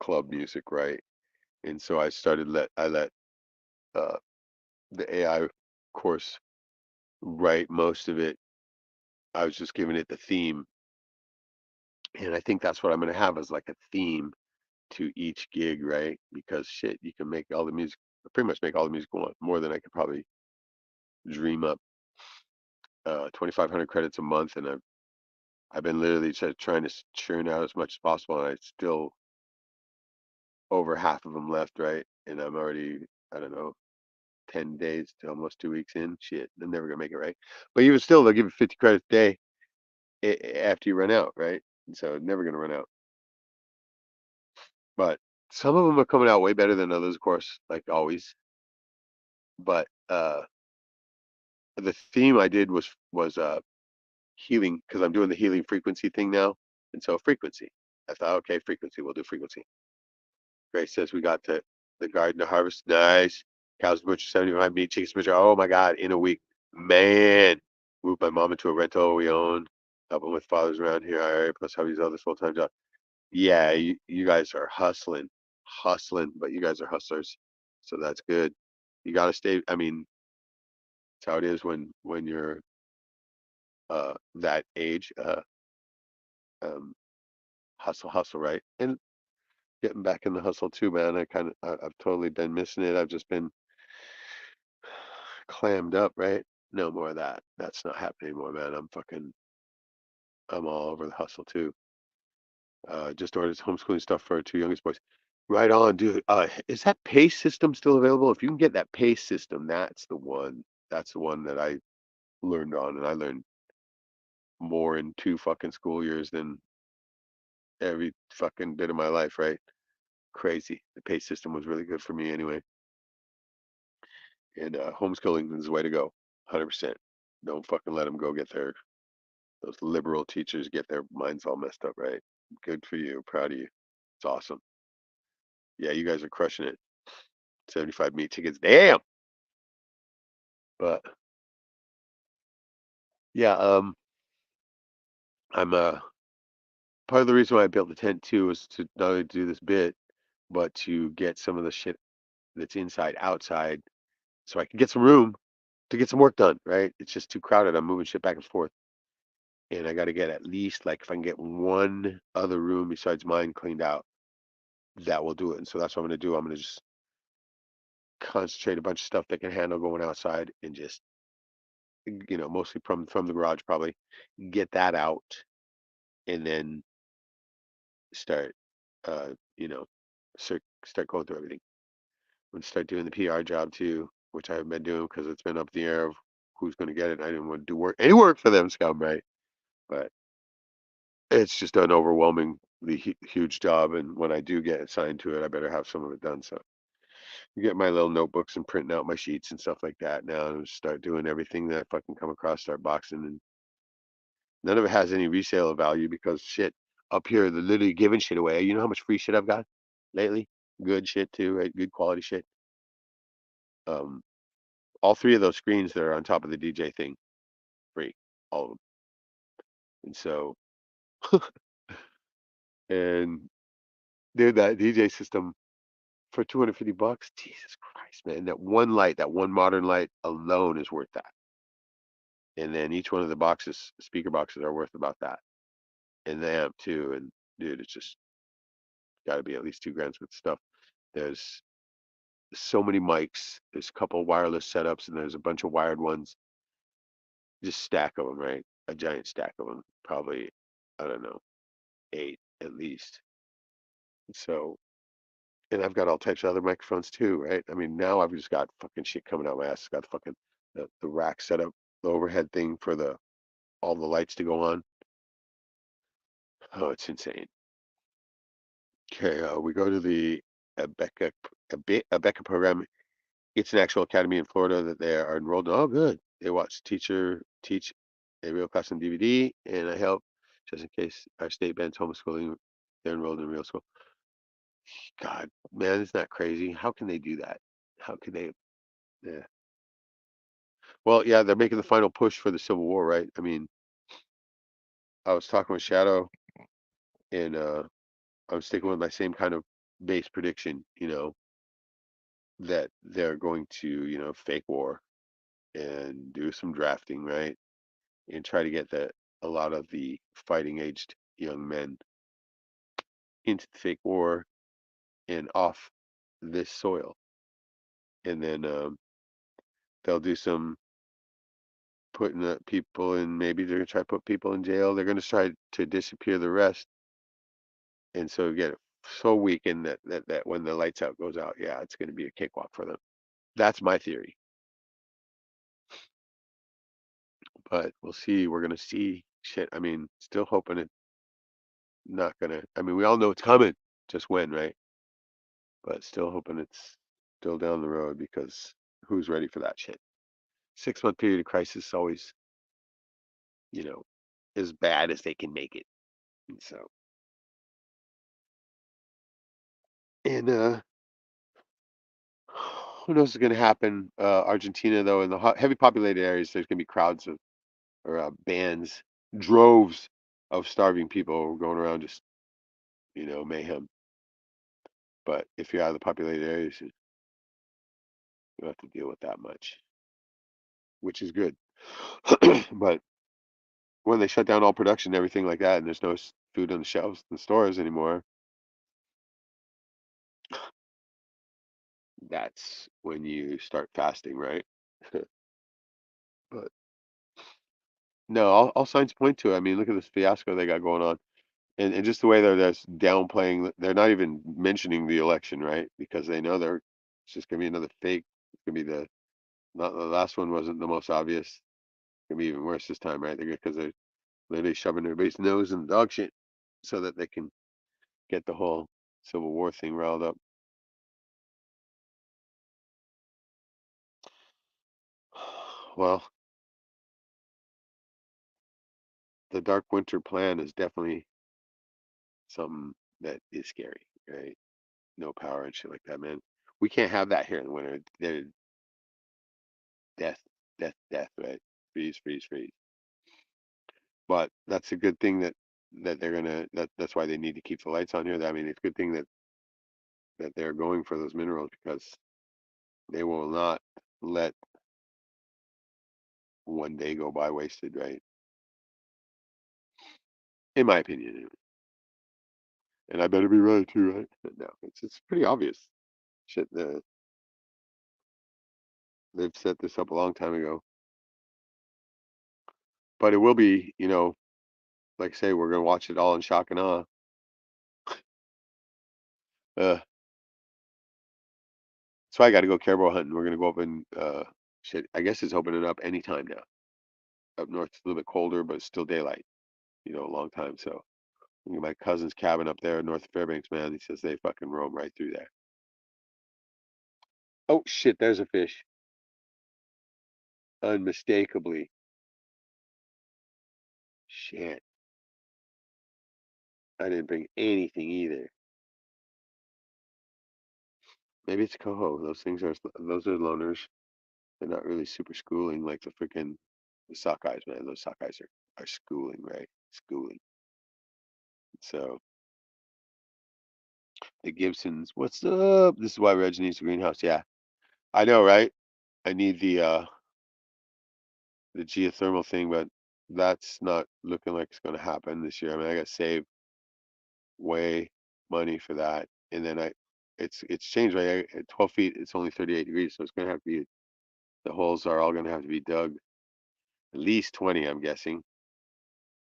A: club music, right? And so I let uh, the AI, of course, write most of it. I was just giving it the theme, and I think that's what I'm gonna have as like a theme to each gig, right? Because shit, you can make all the music, pretty much make all the music more than I could probably dream up. 2,500 credits a month, and I've been literally just trying to churn out as much as possible, and I still over half of them left, right? And I'm already, I don't know, 10 days to almost 2 weeks in. Shit, I'm never gonna make it, right? But even still, they'll give you 50 credits a day after you run out, right? And so never gonna run out. But some of them are coming out way better than others, of course, like always. But the theme I did was healing because I'm doing the healing frequency thing now, and so frequency. I thought, okay, frequency, we'll do frequency. Grace says we got the garden to harvest. Nice. Cows to butcher 75 meat, chickens to butcher. Oh my God, in a week. Man. Moved my mom into a rental we own. Helping with fathers around here. All right, plus hubby's other full-time job. Yeah, you guys are hustling. Hustling, but you guys are hustlers. So that's good. You gotta stay. I mean, it's how it is when you're that age. Um hustle, hustle, right? And getting back in the hustle too, man. I've totally been missing it. I've just been clammed up, right? No more of that. That's not happening anymore, man. I'm all over the hustle too. Just ordered homeschooling stuff for our two youngest boys. Right on, dude. Is that PACE system still available? If you can get that PACE system, that's the one. That's the one that I learned on, and I learned more in 2 fucking school years than every fucking bit of my life, right? Crazy. The PACE system was really good for me anyway. And homeschooling is the way to go. 100%. Don't fucking let them go get those liberal teachers get their minds all messed up, right? Good for you. Proud of you. It's awesome. Yeah, you guys are crushing it. 75 meat tickets. Damn. But yeah, I'm part of the reason why I built the tent too was to not only do this bit, but to get some of the shit that's inside outside so I can get some room to get some work done, right? It's just too crowded. I'm moving shit back and forth. And I got to get at least, like, if I can get one other room besides mine cleaned out, that will do it. And so that's what I'm going to do. I'm going to just concentrate a bunch of stuff that can handle going outside and just, mostly from the garage probably, get that out and then start, uh, you know, start going through everything. I'm going to start doing the PR job too, which I haven't been doing because it's been up in the air of who's going to get it. I didn't want to do any work for them, scum, right? But it's just an overwhelmingly huge job, and when I do get assigned to it, I better have some of it done. So I get my little notebooks and printing out my sheets and stuff like that now, and start doing everything that I fucking come across, start boxing, and none of it has any resale value because shit up here they're literally giving shit away. You know how much free shit I've got lately? Good shit too, right? Good quality shit. Um, all three of those screens that are on top of the DJ thing, free, all of them. And so, and dude, that DJ system for 250 bucks, Jesus Christ, man, that one light, that one modern light alone is worth that. And then each one of the speaker boxes are worth about that. And the amp too. And dude, it's just got to be at least 2 grand worth of stuff. There's so many mics. There's a couple wireless setups, and there's a bunch of wired ones. Just stack of them, right? A giant stack of them. Probably, I don't know, 8 at least. So, and I've got all types of other microphones too, right? I mean, now I've just got fucking shit coming out my ass. Got the fucking the rack set up, the overhead thing for the all the lights to go on. Oh, it's insane. Okay, we go to the Abeka Abeka program. It's an actual academy in Florida that they are enrolled in. Oh, good. They watch teacher teach a real class on DVD, and I help just in case our state bans homeschooling. They're enrolled in real school. God, man, isn't that crazy? How can they do that? How can they? Yeah. Well, yeah, they're making the final push for the Civil War, right? I mean, I was talking with Shadow, and I was sticking with my same kind of base prediction, that they're going to, fake war and do some drafting, right? And try to get a lot of the fighting aged young men into the fake war and off this soil. And then they'll do some putting people in, maybe they're going to try to put people in jail. They're going to try to disappear the rest. And so get it so weakened that when the lights out goes out, yeah, it's going to be a cakewalk for them. That's my theory. But we'll see. We're gonna see shit. I mean, still hoping it's not gonna. I mean, we all know it's coming. Just when, right? But still hoping it's still down the road because who's ready for that shit? 6 month period of crisis is always, you know, as bad as they can make it. And so, and who knows what's gonna happen? Argentina, though, in the heavy populated areas, there's gonna be crowds of or bands, droves of starving people going around just, mayhem. But if you're out of the populated areas, you don't have to deal with that much, which is good. But when they shut down all production and everything like that, and there's no food on the shelves in the stores anymore, That's when you start fasting, right? But no, all signs point to it. I mean, look at this fiasco they got going on, and just the way they're just downplaying. They're not even mentioning the election, right? Because they know it's just gonna be another fake. It's gonna be not the last one wasn't the most obvious. It's gonna be even worse this time, right? Because they're literally shoving everybody's nose in dog shit so that they can get the whole Civil War thing riled up. Well, the Dark Winter plan is definitely something that is scary, right? No power and shit like that, man. We can't have that here in the winter. Death, death, death, right? Freeze, freeze, freeze. But that's a good thing that they're gonna that's why they need to keep the lights on here. I mean, it's a good thing that they're going for those minerals because they will not let one day go by wasted, right? In my opinion, anyway. And I better be right too, right? No, it's pretty obvious. Shit, they've set this up a long time ago. But it will be, like I say, we're gonna watch it all in shock and awe. Uh, that's why I got to go caribou hunting. We're gonna go up and shit. I guess it's opening up anytime now. Up north, it's a little bit colder, but it's still daylight. A long time. So my cousin's cabin up there north of Fairbanks, man. He says they fucking roam right through there. Oh shit, there's a fish. Unmistakably. Shit. I didn't bring anything either. Maybe it's coho. Those are loners. They're not really super schooling like the sockeyes, man. Those sockeyes are schooling, right? Schooling. So the Gibsons, what's up? This is why Reg needs a greenhouse. Yeah, I know, right? I need the geothermal thing, but that's not looking like it's gonna happen this year. I mean, I got to save way money for that, and then it's changed, right? At 12 feet, it's only 38 degrees, so it's gonna have to be the holes are all gonna have to be dug at least 20, I'm guessing,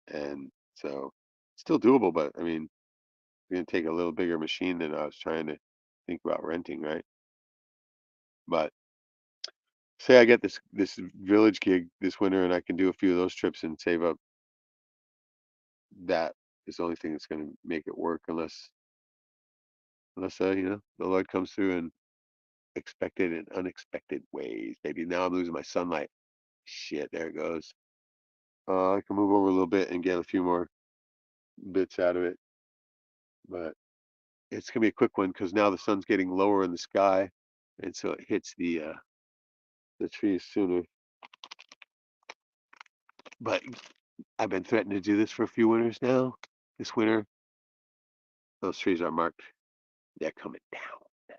A: and so still doable, but I mean, it's gonna take a little bigger machine than I was trying to think about renting, right? But say I get this village gig this winter, and I can do a few of those trips and save up. That is the only thing that's gonna make it work, unless the Lord comes through in expected and unexpected ways. Maybe now I'm losing my sunlight. Shit, there it goes. I can move over a little bit and get a few more bits out of it, but it's gonna be a quick one because now the sun's getting lower in the sky, and so it hits the trees sooner. But I've been threatening to do this for a few winters now. This winter, those trees are marked. They're coming down,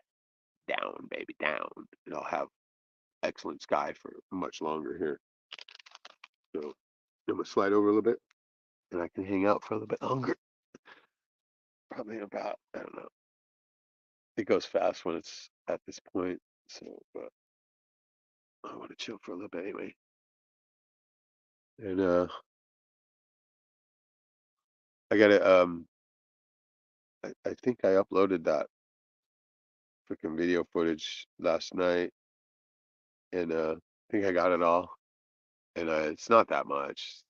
A: down, baby, down, and I'll have excellent sky for much longer here. So I'm gonna slide over a little bit, and I can hang out for a little bit longer. Probably about, I don't know. It goes fast when it's at this point. So, but I want to chill for a little bit anyway. And I got to I think I uploaded that freaking video footage last night, and I think I got it all. And it's not that much.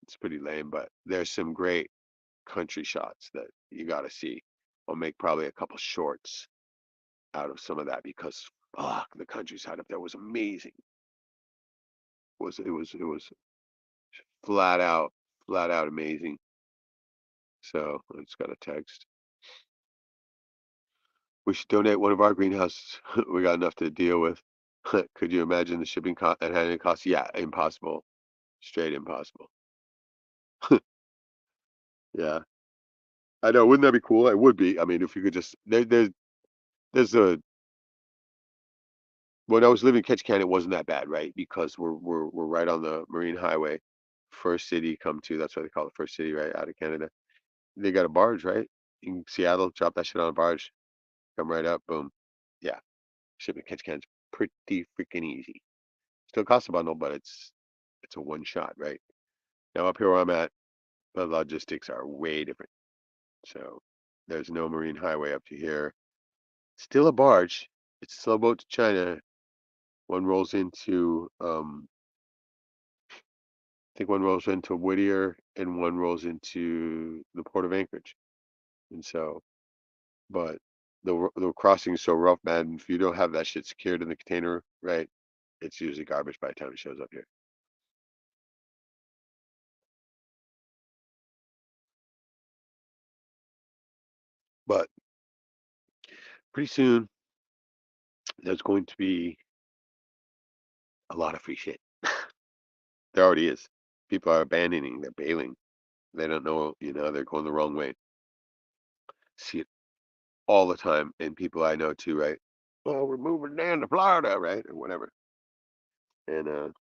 A: It's pretty lame, but there's some great country shots that you got to see. I'll make probably a couple shorts out of some of that because fuck, the countryside up there was amazing. It was flat out, flat out amazing. So I just got a text. We should donate one of our greenhouses. We got enough to deal with. Could you imagine the shipping cost and handling costs? Yeah, impossible. Straight impossible. Yeah, I know. Wouldn't that be cool? It would be. I mean, if you could just there's a when I was living in Ketchikan, it wasn't that bad, right? Because we're right on the Marine Highway, first city you come to. That's why they call it first city, right? Out of Canada, they got a barge, right? In Seattle, drop that shit on a barge. come right up, boom. Yeah, shipment catch can's pretty freaking easy. Still costs a bundle, but it's a one shot, right? Now up here where I'm at, the logistics are way different. So there's no marine highway up to here. Still a barge. It's a slow boat to China. One rolls into I think one rolls into Whittier and one rolls into the port of Anchorage. And so, but the crossing is so rough, man. If you don't have that shit secured in the container, right, it's usually garbage by the time it shows up here. But pretty soon, there's going to be a lot of free shit. There already is. People are abandoning, they're bailing. They don't know, they're going the wrong way. See it all the time, and people I know too, right? Well, we're moving down to Florida, right, or whatever, and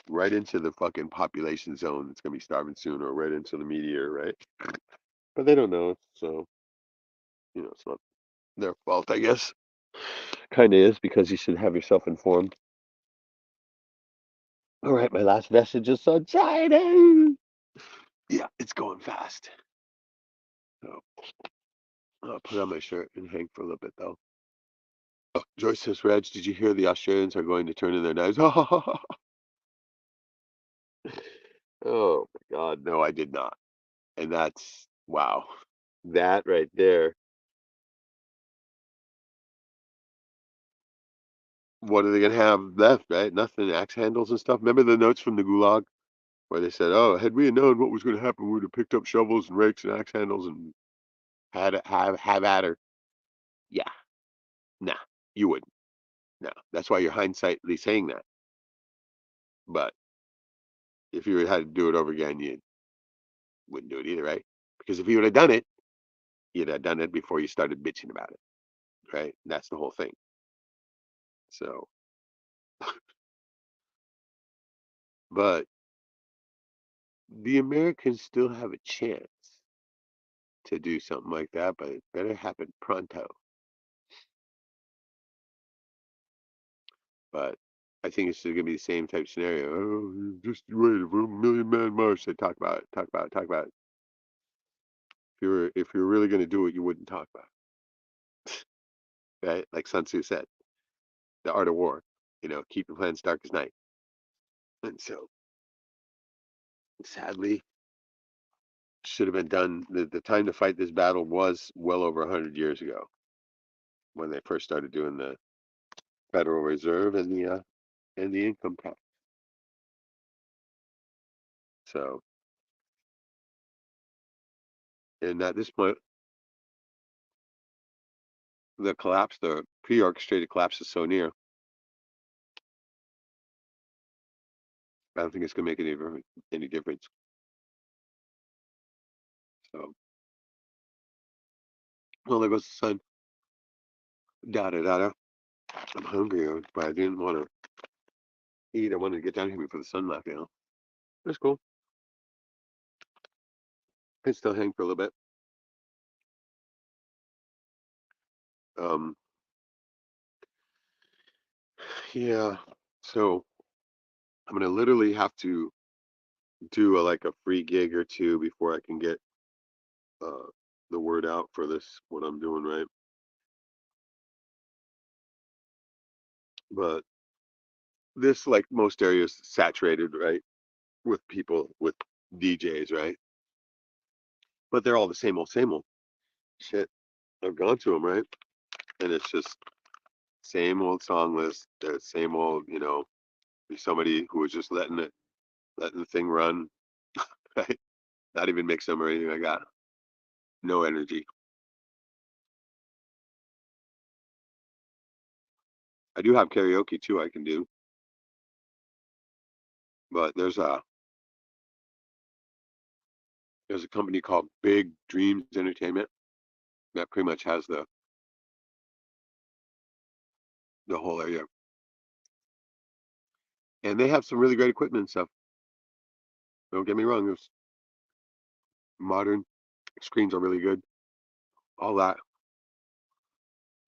A: right into the fucking population zone that's gonna be starving soon, or right into the meteor, right? But they don't know, so it's not their fault, I guess. Kind of is because you should have yourself informed. All right, my last message is on China. Yeah, it's going fast. So I'll put on my shirt and hang for a little bit though. Oh, Joyce says, Reg, did you hear the Australians are going to turn in their knives? Oh my God, no, I did not. And that's wow. That right there. What are they gonna have left, right? Nothing, axe handles and stuff. Remember the notes from the Gulag where they said, "Oh, had we known what was going to happen, we would have picked up shovels and rakes and axe handles and have at her." Yeah, nah, you wouldn't. No, that's why you're hindsightly saying that. But if you had to do it over again, you wouldn't do it either, right? Because if you would have done it, you'd have done it before you started bitching about it, right? That's the whole thing. So, but the Americans still have a chance to do something like that, but it better happen pronto. But I think it's still gonna be the same type scenario. Oh, just wait for a million man march. They talk about it, talk about it, talk about it. If you're really gonna do it, you wouldn't talk about it, right? Like Sun Tzu said, the art of war. Keep your plans dark as night. And so, sadly, should have been done. The time to fight this battle was well over 100 years ago when they first started doing the Federal Reserve and the income tax. So, and at this point, the pre-orchestrated collapse is so near. I don't think it's gonna make any difference. So, well, there goes the sun. Da da da da. I'm hungry, but I didn't want to eat. I wanted to get down here before the sun left. That's cool. I can still hang for a little bit. Um, yeah. So I'm gonna literally have to do like a free gig or two before I can get uh the word out for this what I'm doing, right? But this, like most areas, saturated, right, with people with DJs, right? But they're all the same old shit. I've gone to them, right? And it's just same old song list, the same old, be somebody who was just letting the thing run, right? Not even mix them or anything like that. No energy. I do have karaoke too. I can do, but there's a company called Big Dreams Entertainment that pretty much has the whole area, and they have some really great equipment and stuff. Don't get me wrong. There's modern screens are really good, all that,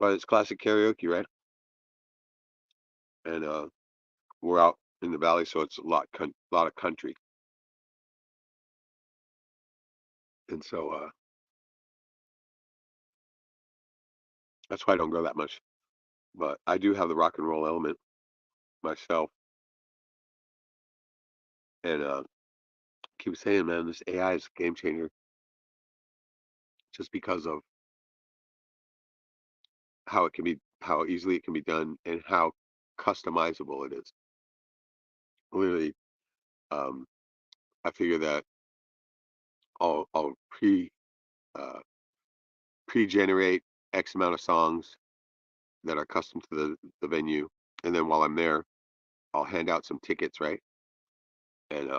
A: But it's classic karaoke, right? And we're out in the valley, so it's a lot of country, and so that's why I don't go that much. But I do have the rock and roll element myself, and keep saying, man, this AI is a game changer just because of how easily it can be done, and how customizable it is. Literally, um, I figure that I'll uh, pre-generate X amount of songs that are custom to the venue, and then while I'm there, I'll hand out some tickets, right? And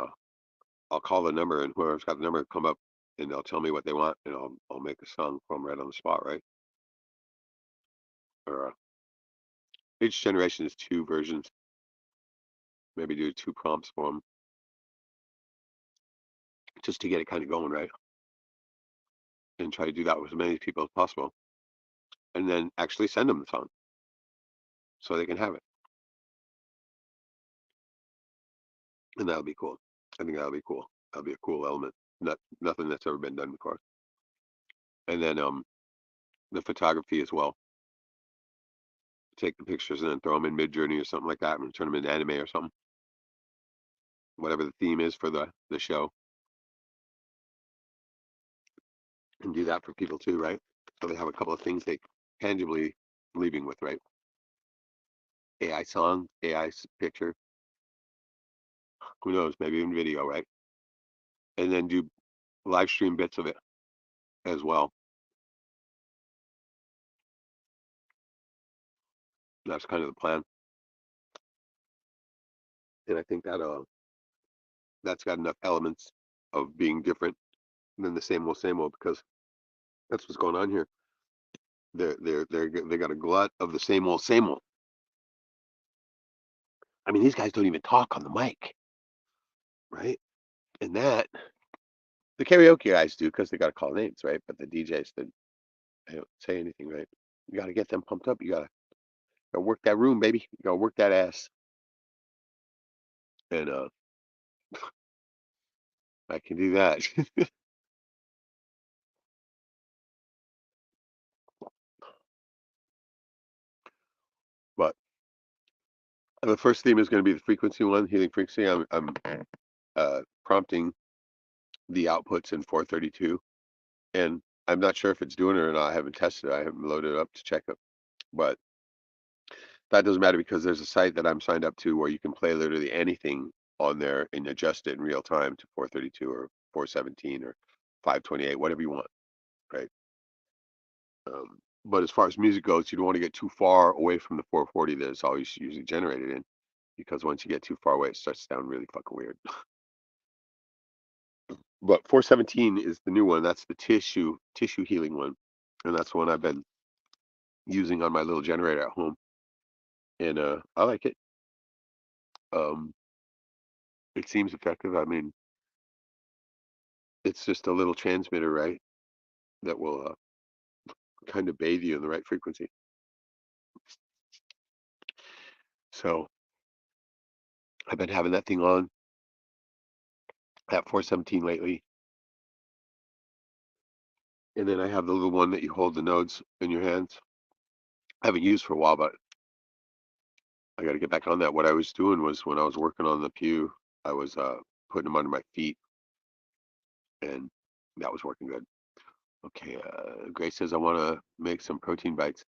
A: I'll call the number, and whoever's got the number will come up, and they'll tell me what they want, and I'll make a song for them right on the spot, right? Or each generation is two versions. Maybe do two prompts for them just to get it kind of going, right? And try to do that with as many people as possible, and then actually send them the song so they can have it, and that'll be cool. I think that'll be cool. That'll be a cool element. Nothing that's ever been done before. And then the photography as well. Take the pictures and then throw them in Mid-Journey or something like that, and turn them into anime or something. Whatever the theme is for the show, and do that for people too, right? So they have a couple of things they tangibly leaving with, right? AI song, AI picture, who knows, maybe even video, right? And then do live stream bits of it as well. That's kind of the plan. And I think that that's got enough elements of being different than the same old, because that's what's going on here. They got a glut of the same old, same old. I mean, these guys don't even talk on the mic, right? And that the karaoke guys do because they got to call names, right? But the DJs, they don't say anything, right? You got to get them pumped up. You gotta work that room, baby. You gotta work that ass. And I can do that. But the first theme is going to be the frequency one, healing frequency. I'm prompting the outputs in 432, and I'm not sure if it's doing it or not. I haven't tested it. I haven't loaded it up to check it, but that doesn't matter because there's a site that I'm signed up to where you can play literally anything on there and adjust it in real time to 432 or 417 or 528, whatever you want, right? But as far as music goes, you don't want to get too far away from the 440 that it's always usually generated in, because once you get too far away, it starts to sound really fucking weird. But 417 is the new one. That's the tissue healing one, and that's the one I've been using on my little generator at home, and I like it. Um, it seems effective. I mean, it's just a little transmitter, right, that will kind of bathe you in the right frequency. So I've been having that thing on at 417 lately, and then I have the little one that you hold the nodes in your hands. I haven't used for a while, but I got to get back on that. What I was doing was, when I was working on the pew, I was putting them under my feet, and that was working good. Okay, Grace says I want to make some protein bites.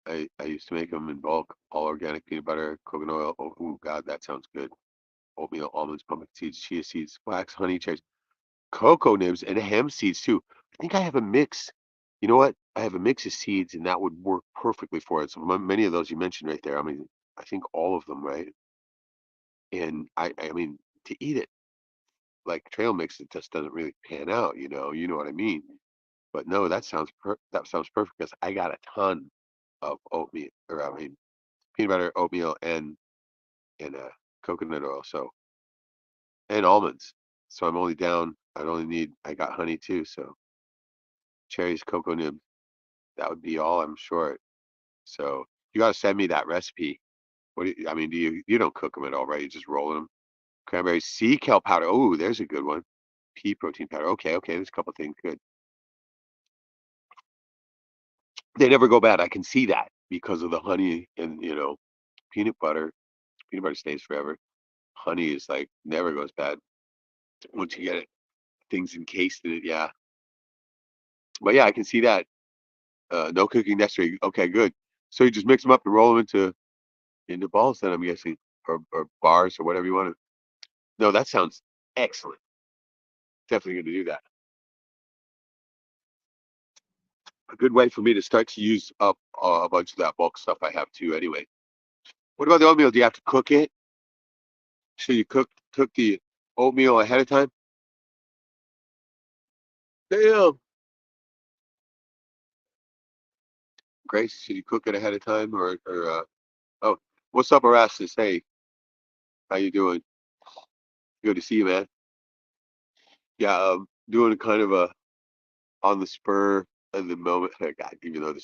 A: I used to make them in bulk, all organic peanut butter, coconut oil. Oh, God, that sounds good. Oatmeal, almonds, pumpkin seeds, chia seeds, flax, honey, cherries, cocoa nibs, and hemp seeds too. I think I have a mix. You know what? I have a mix of seeds, and that would work perfectly for it. So many of those you mentioned right there. I mean, I think all of them, right? And I mean, to eat it like trail mix, it just doesn't really pan out. You know what I mean? But no, that sounds perfect, because I got a ton of oatmeal, or I mean, peanut butter, oatmeal, and coconut oil, so, and almonds. So I'm only down. I got honey too. So cherries, cocoa nibs. That would be all, I'm sure. So you gotta send me that recipe. I mean, you don't cook them at all, right? You just roll them. Cranberry sea kale powder. Oh, there's a good one. Pea protein powder. Okay, okay. There's a couple things good. They never go bad. I can see that because of the honey and peanut butter. Peanut butter stays forever. Honey is like never goes bad once you get it. Things encased in it. Yeah, but yeah, I can see that. No cooking necessary. Okay, good. So you just mix them up and roll them into balls. Then I'm guessing, or bars or whatever you want to. No, that sounds excellent. Definitely going to do that. A good way for me to start to use up a bunch of that bulk stuff I have too. Anyway, what about the oatmeal? Do you have to cook it? Should you cook the oatmeal ahead of time? Damn, Grace, should you cook it ahead of time or oh, what's up, Erastus? Hey, how you doing? Good to see you, man. Yeah, doing kind of a on the spur of the moment. God, even though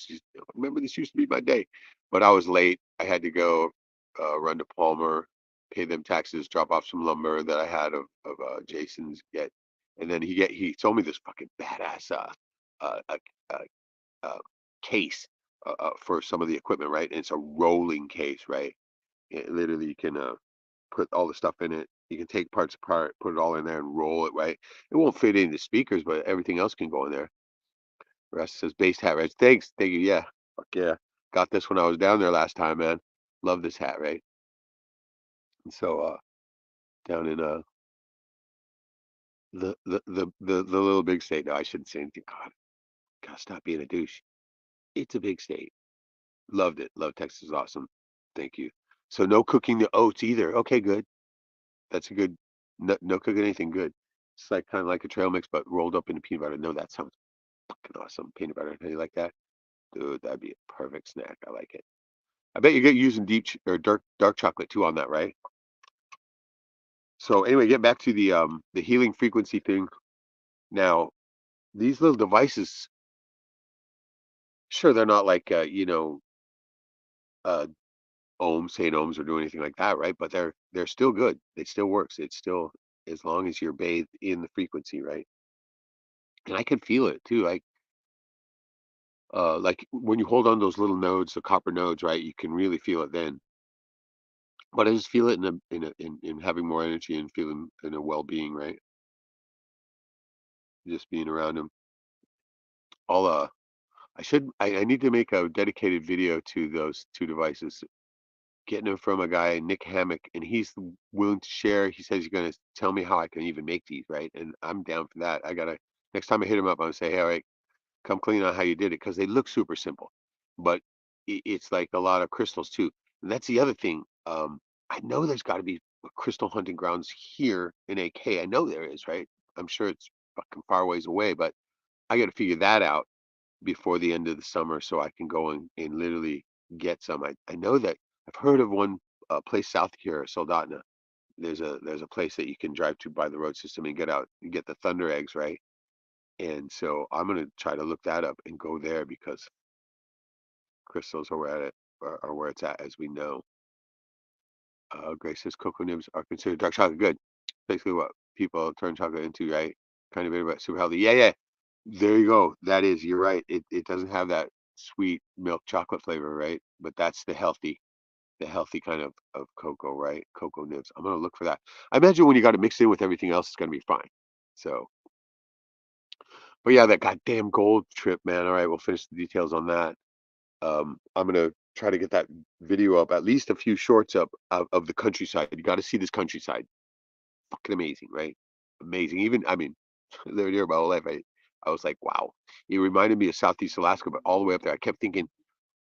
A: remember this used to be my day, but I was late. I had to go run to Palmer, pay them taxes, drop off some lumber that I had of Jason's get, and then he told me this fucking badass uh, uh, uh, uh case for some of the equipment, right? And it's a rolling case, right? Literally, you can put all the stuff in it. You can take parts apart, put it all in there, and roll it, right? It won't fit into speakers, but everything else can go in there. Russ says based hat, right? Thanks, thank you. Yeah, fuck yeah. Got this when I was down there last time, man. Love this hat, right? And so down in the little big state. No, I shouldn't say anything. God, gotta stop being a douche. It's a big state. Loved it. Love Texas is awesome. Thank you. So no cooking the oats either. Okay, good. That's a good. No cooking anything good. It's like kind of like a trail mix, but rolled up into peanut butter. No, that sounds fucking awesome. Peanut butter. How you like that? Dude, that'd be a perfect snack. I like it. I bet you get using or dark chocolate too on that, right? So anyway, get back to the healing frequency thing. Now, these little devices, sure, they're not like uh ohms, saying ohms or doing anything like that, right? But they're still good. It still works. It's still as long as you're bathed in the frequency, right? And I can feel it too. Like when you hold on those little nodes, the copper nodes, right? You can really feel it then. But I just feel it in having more energy and feeling in a well-being, right? Just being around them. I'll I need to make a dedicated video to those two devices. Getting them from a guy, Nick Hammock, and he's willing to share. He says he's gonna tell me how I can even make these, right? And I'm down for that. I gotta next time I hit him up, I'm gonna say, hey, all right, come clean on how you did it, because they look super simple, but it's like a lot of crystals too. And that's the other thing. I know there's got to be crystal hunting grounds here in AK. I know there is, right? I'm sure it's fucking far ways away, but I got to figure that out before the end of the summer so I can go and literally get some. I know that I've heard of one place south here, Soldotna. There's a place that you can drive to by the road system and get out and get the thunder eggs, right? And so I'm gonna try to look that up and go there because crystals are where are where it's at, as we know. Grace says cocoa nibs are considered dark chocolate. Good. Basically, what people turn chocolate into, right? Kind of bit about super healthy. Yeah, yeah. There you go. That is, you're right. It doesn't have that sweet milk chocolate flavor, right? But that's the healthy kind of cocoa, right? Cocoa nibs. I'm gonna look for that. I imagine when you got it mixed in with everything else, it's gonna be fine. So, but yeah, that goddamn gold trip, man. All right, we'll finish the details on that. I'm gonna try to get that video up, at least a few shorts up of the countryside. You got to see this countryside. Fucking amazing, right? Amazing. Even I mean, living here my whole life, I was like, wow. It reminded me of Southeast Alaska, but all the way up there. I kept thinking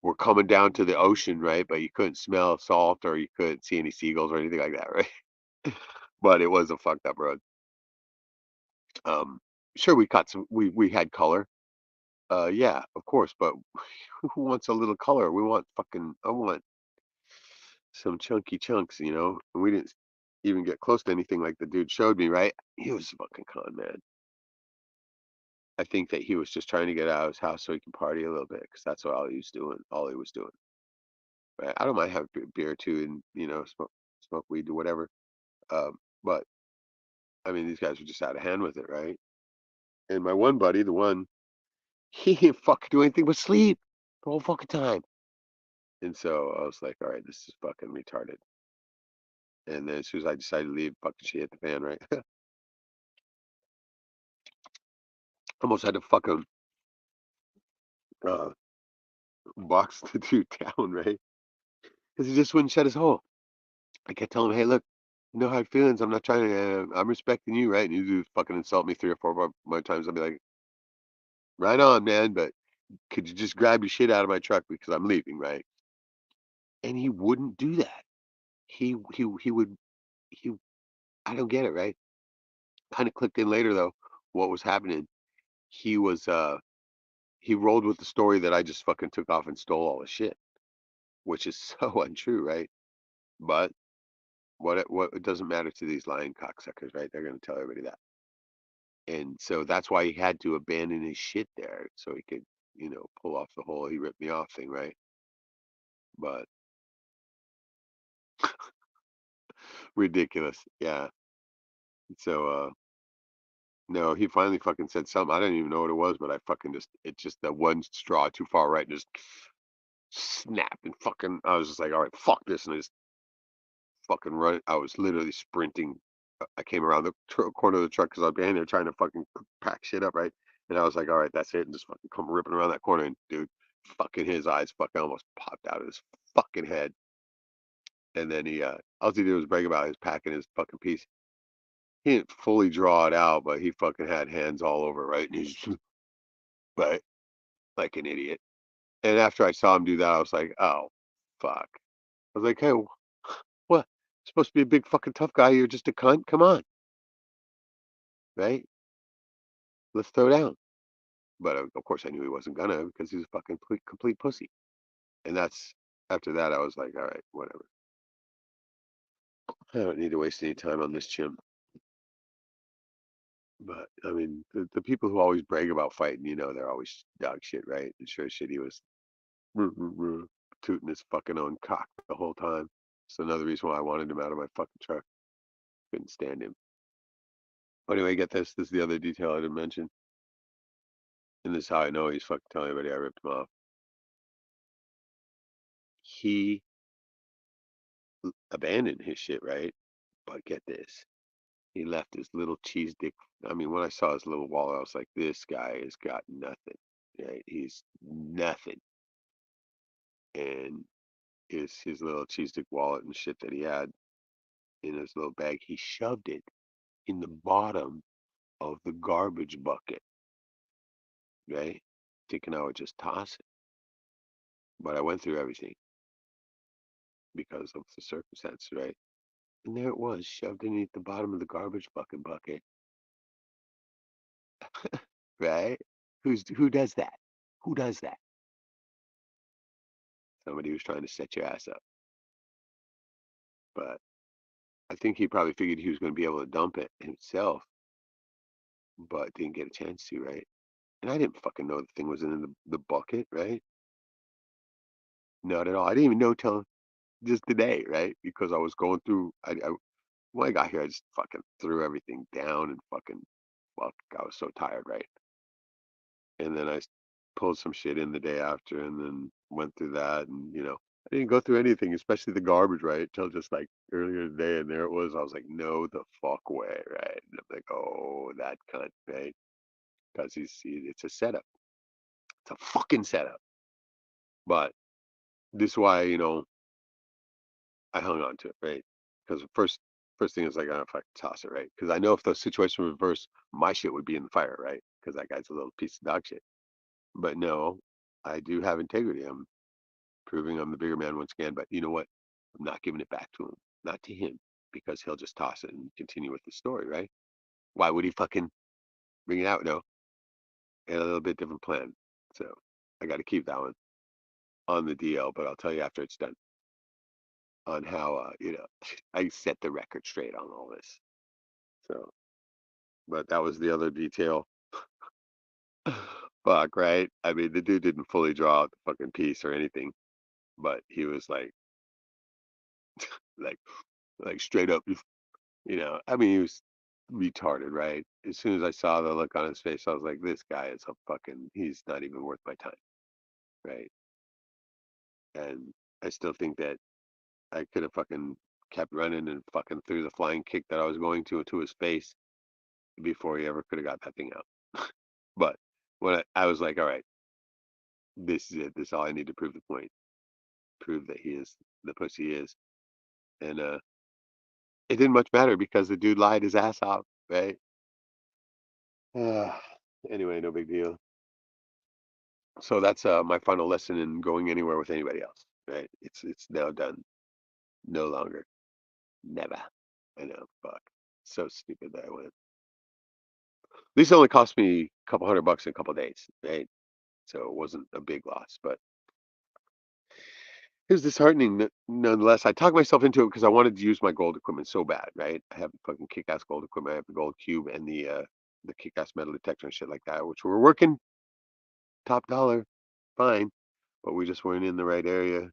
A: we're coming down to the ocean, right? But you couldn't smell salt or you couldn't see any seagulls or anything like that, right? But it was a fucked up road. Um, sure, we caught some. We had color. Yeah, of course, but who wants a little color? We want fucking. I want some chunky chunks, And we didn't even get close to anything like the dude showed me, right? He was a fucking con man. I think that he was just trying to get out of his house so he can party a little bit, because that's all he was doing. All he was doing. Right? I don't mind having beer too, and smoke weed or whatever. But I mean, these guys were just out of hand with it, right? And my one buddy, the one, he didn't fucking do anything but sleep the whole fucking time. And so I was like, all right, this is fucking retarded. And then as soon as I decided to leave, fucking shit hit the fan, right? Almost had to fucking uh, box the dude down, right? Because he just wouldn't shut his hole. I kept telling him, hey, look, you know how I feelings. I'm not trying to, I'm respecting you, right? And he would fucking insult me 3 or 4 more times. I'd be like, right on, man, but could you just grab your shit out of my truck because I'm leaving, right? And he wouldn't do that. He would he I don't get it, right? Kind of clicked in later though what was happening. He was he rolled with the story that I just fucking took off and stole all the shit, which is so untrue, right? But what it doesn't matter to these lying cocksuckers, right? They're gonna tell everybody that. And so that's why he had to abandon his shit there so he could, pull off the whole he ripped me off thing, right? But ridiculous. Yeah. So no, he finally fucking said something. I didn't even know what it was, but I fucking just that one straw too far right and just snapped and fucking I was just like, all right, fuck this, and I just fucking run. I was literally sprinting. I came around the corner of the truck because I was behind there trying to fucking pack shit up, right? And I was like, all right, that's it, and just fucking come ripping around that corner, and dude, fucking his eyes fucking almost popped out of his fucking head. And then all he did was brag about his packing his fucking piece. He didn't fully draw it out, but he fucking had hands all over, right? And he's right, like an idiot. And after I saw him do that, I was like, oh, fuck. I was like, hey, what? You're supposed to be a big fucking tough guy. You're just a cunt. Come on, right? Let's throw down. But of course, I knew he wasn't gonna because he's a fucking complete pussy. And that's after that, I was like, all right, whatever. I don't need to waste any time on this chimp. But I mean, the people who always brag about fighting, they're always dog shit, right? And sure as shit, he was tooting his fucking own cock the whole time. It's another reason why I wanted him out of my fucking truck. Couldn't stand him. Anyway, get this. This is the other detail I didn't mention. And this is how I know he's fucking telling everybody I ripped him off. He abandoned his shit, right? But get this. He left his little cheese dick. I mean, when I saw his little wallet, I was like, this guy has got nothing. Right? He's nothing. And his little cheese dick wallet and shit that he had in his little bag, he shoved it in the bottom of the garbage bucket, right? Thinking I would just toss it. But I went through everything because of the circumstance, right? And there it was, shoved underneath the bottom of the garbage bucket, right? Who does that? Who does that? Somebody who's trying to set your ass up. But I think he probably figured he was going to be able to dump it himself, but didn't get a chance to, right? And I didn't fucking know the thing was in the bucket, right? Not at all. I didn't even know till just today, right? Because I was going through. When I got here, I just fucking threw everything down and fucking. Fuck, I was so tired, right? And then I pulled some shit in the day after, and then went through that, and I didn't go through anything, especially the garbage, right? Till just like earlier today, and there it was. I was like, no, the fuck way, right? And I'm like, oh, that cunt, right? Because it's a setup. It's a fucking setup. But this is why, I hung on to it, right? Because first thing is like, I don't fucking toss it, right? Because I know if the situation were reversed, my shit would be in the fire, right? Because that guy's a little piece of dog shit. But no, I do have integrity. I'm proving I'm the bigger man once again. But you know what? I'm not giving it back to him, not to him, because he'll just toss it and continue with the story, right? Why would he fucking bring it out? No, and a little bit different plan. So I got to keep that one on the DL, but I'll tell you after it's done on how I set the record straight on all this. So, but that was the other detail. Fuck, right? I mean, the dude didn't fully draw out the fucking piece or anything. but he was like, like straight up, I mean, he was retarded, right? As soon as I saw the look on his face, I was like, this guy is a fucking, he's not even worth my time, right? And I still think that I could have fucking kept running and fucking threw the flying kick that I was going to his face before he ever could have got that thing out. But when I was like, all right, this is it. This is all I need to prove the point. Prove that he is the pussy he is. And it didn't much matter because the dude lied his ass off, right? Uh, anyway, no big deal. So that's my final lesson in going anywhere with anybody else, right? It's now done. No longer. Never. I know. Fuck. So stupid that I went. At least it only cost me a couple $100 in a couple days, right? So it wasn't a big loss, but it was disheartening nonetheless. I talked myself into it because I wanted to use my gold equipment so bad, right? I have the fucking kick-ass gold equipment. I have the gold cube and the kick-ass metal detector and shit like that, which were working top dollar, fine, but we just weren't in the right area.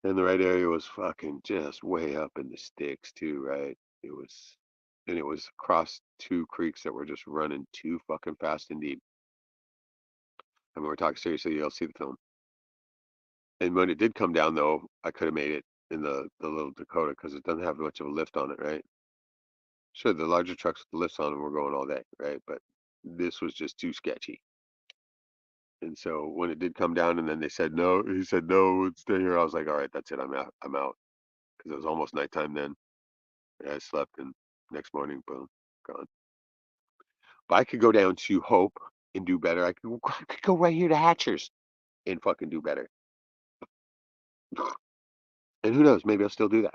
A: And the right area was fucking just way up in the sticks too, right? It was, and it was across two creeks that were just running too fucking fast and deep. I mean, we're talking seriously. You'll see the film. And when it did come down, though, I could have made it in the little Dakota because it doesn't have much of a lift on it, right? Sure, the larger trucks with the lifts on them were going all day, right? But this was just too sketchy. And so when it did come down, and then they said no, he said no, stay here. I was like, all right, that's it. I'm out. I'm out because it was almost nighttime then. And I slept, and next morning, boom, gone. But I could go down to Hope and do better. I could go right here to Hatchers and fucking do better. And who knows? Maybe I'll still do that.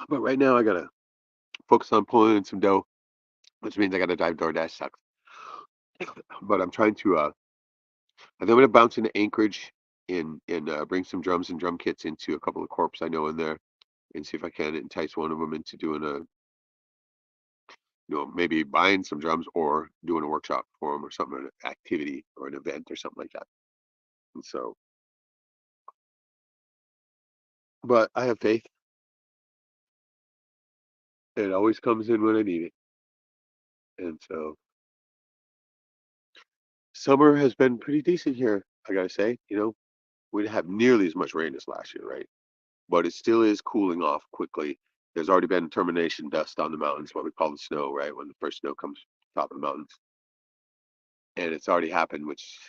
A: But right now, I gotta focus on pulling in some dough, which means I gotta drive DoorDash. Sucks. But I'm trying to. I think I'm gonna bounce into Anchorage and bring some drums and drum kits into a couple of corps I know in there, and see if I can entice one of them into doing maybe buying some drums or doing a workshop for them or something, an activity or an event or something like that. And so, but I have faith. It always comes in when I need it. And so summer has been pretty decent here, I gotta say. We didn't have nearly as much rain as last year, right? But it still is cooling off quickly. There's already been termination dust on the mountains, what we call the snow, right? When the first snow comes top of the mountains. And it's already happened, which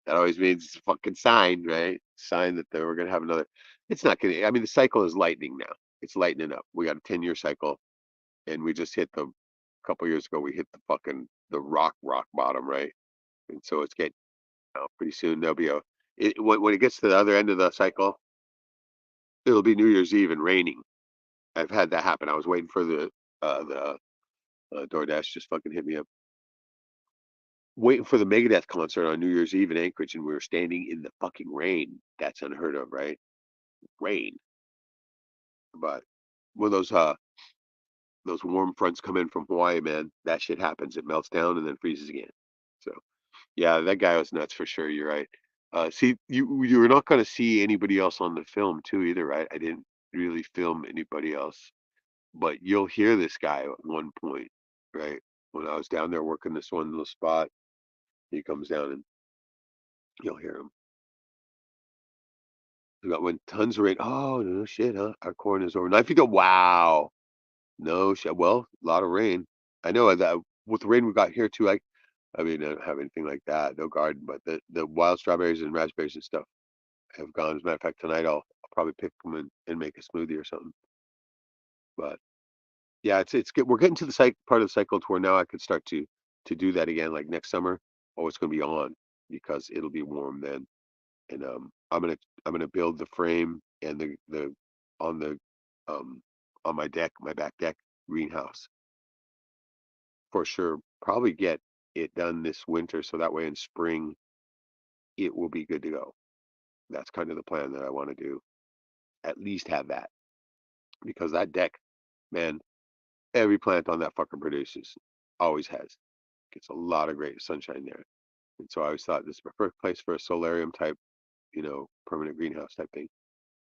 A: that always means it's a fucking sign, right? Sign that we're gonna have another. It's not gonna. I mean, the cycle is lightening now. It's lightening up. We got a 10-year cycle, and we just hit the. A couple years ago, we hit the rock bottom, right? And so it's getting pretty soon there'll be when it gets to the other end of the cycle, it'll be New Year's Eve and raining. I've had that happen. I was waiting for the DoorDash just fucking hit me up. Waiting for the Megadeth concert on New Year's Eve in Anchorage, and we were standing in the fucking rain. That's unheard of, right? Rain. But when those warm fronts come in from Hawaii, man, that shit happens. It melts down and then freezes again. So yeah, that guy was nuts for sure. You're right. See, you were not going to see anybody else on the film too either, right? I didn't really film anybody else, but you'll hear this guy at one point, right? When I was down there working this one little spot, he comes down and you'll hear him. We got when tons of rain. Oh no shit, huh? Our corn is over 9 feet. Wow, no shit. Well, a lot of rain. I know that with the rain we got here too. I mean, I don't have anything like that, no garden, but the wild strawberries and raspberries and stuff have gone. As a matter of fact, tonight I'll probably pick them and make a smoothie or something. But yeah, it's good. We're getting to the part of the cycle to where now I could start to do that again, like next summer. Oh, it's going to be on because it'll be warm then, and I'm gonna build the frame and the on the um on my deck, my back deck greenhouse for sure. Probably get it done this winter so that way in spring it will be good to go. That's kind of the plan that I want to do. At least have that because that deck, man, every plant on that fucker produces. Always has. Gets a lot of great sunshine there. And so I always thought this is the perfect place for a solarium type, permanent greenhouse type thing.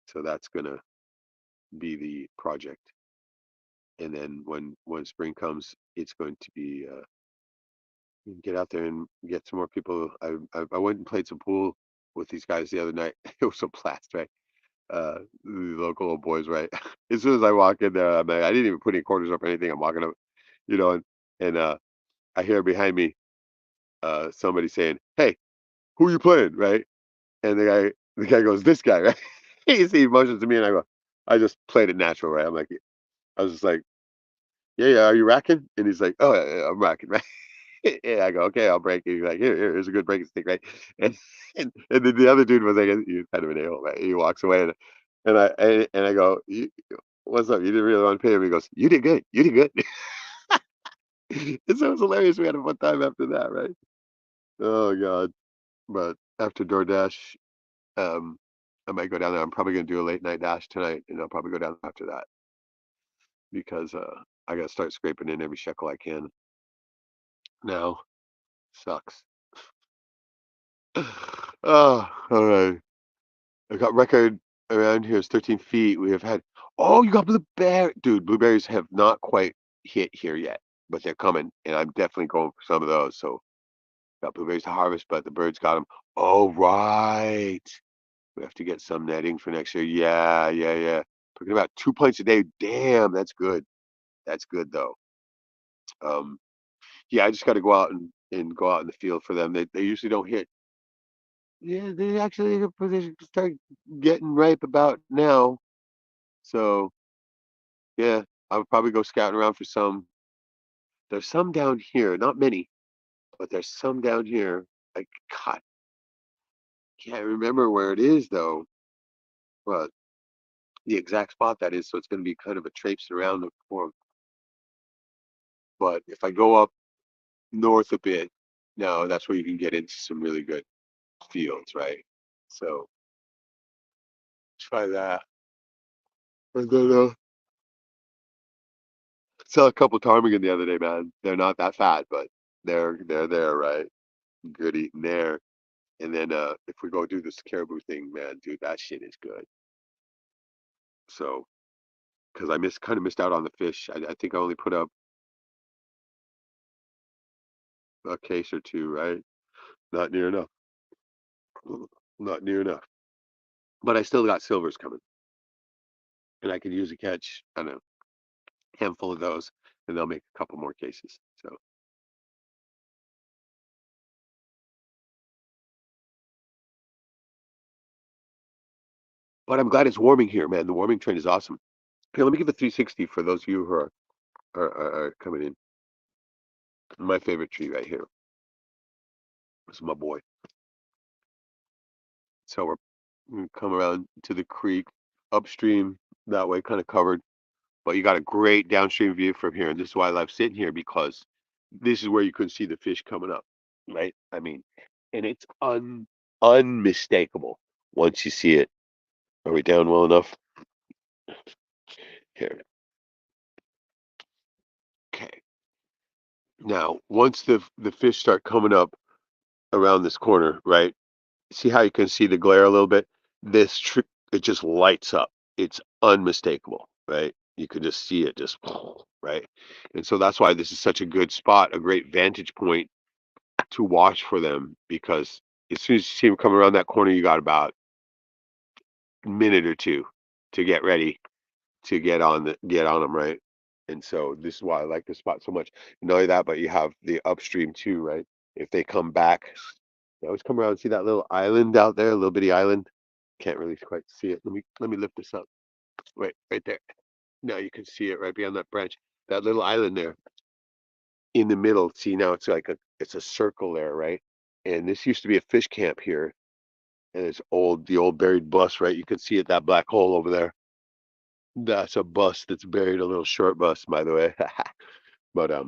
A: So that's gonna be the project. And then when spring comes, it's going to be get out there and get some more people. I went and played some pool with these guys the other night. It was a blast, right? The local old boys, right? As soon as I walk in there, I'm like, I didn't even put any quarters up or anything. I'm walking up, and I hear behind me somebody saying, "Hey, who you playing?" Right? And the guy goes, "This guy," right? He motions to me, and I just played it natural, right? I was just like, "Yeah, yeah, are you racking?" And he's like, "Oh, yeah, yeah, I'm racking, right?" Yeah, I go, "Okay, I'll break it." He's like, here's a good breaking stick, right? And and then the other dude was like, he's kind of an a-hole, right? He walks away, and I go, "What's up? You didn't really want to pay him?" He goes, "You did good. You did good." And so it was hilarious. We had a fun time after that, right? Oh God. But after DoorDash, um, I might go down there. I'm probably gonna do a late night dash tonight, and I'll probably go down after that because I gotta start scraping in every shekel I can now. Sucks. Oh, all right. I got record around here is 13 feet. We have had. Oh, you got blueberry, dude. Blueberries have not quite hit here yet, but they're coming, and I'm definitely going for some of those. So got blueberries to harvest, but the birds got them. Oh, right. We have to get some netting for next year. Yeah, yeah, yeah. Talking about 2 pints a day. Damn, that's good. That's good though. Um, yeah, I just got to go out and go out in the field for them. They usually don't hit. Yeah, they start getting ripe about now. So yeah, I would probably go scouting around for some. There's some down here, not many, but there's some down here. I God, can't remember where it is though. But the exact spot that is, so it's going to be kind of a traipse around the form. But if I go up north a bit, now that's where you can get into some really good fields, right? So try that. And then saw a couple ptarmigan the other day, man. They're not that fat, but they're there, right? Good eating there. And then if we go do this caribou thing, man, dude, that shit is good. So because I kind of missed out on the fish. I think I only put up a case or two, right? Not near enough. Not near enough. But I still got silvers coming, and I could use a catch. I don't know, handful of those, and they'll make a couple more cases. So, but I'm glad it's warming here, man. The warming trend is awesome. Here, let me give a 360 for those of you who are coming in. My favorite tree right here is my boy. So we come around to the creek, upstream that way, kind of covered. But you got a great downstream view from here, and this is why I love sitting here because this is where you can see the fish coming up, right? I mean, and it's unmistakable once you see it. Are we down well enough? Here. Okay. Now, once the fish start coming up around this corner, right? See how you can see the glare a little bit? It just lights up. It's unmistakable, right? You can just see it just right. And so that's why this is such a good spot, a great vantage point to watch for them because as soon as you see them come around that corner, you got about a minute or two to get ready to get on them, right? And so this is why I like this spot so much. Not only that, but you have the upstream too, right? If they come back, they always come around and see that little island out there, a little bitty island. Can't really quite see it. Let me lift this up. Right there. Now you can see it right beyond that branch. That little island there in the middle. See now it's a circle there, right? And this used to be a fish camp here. And it's the old buried bus, right? You can see it, that black hole over there. That's a bus that's buried, a little short bus, by the way. But I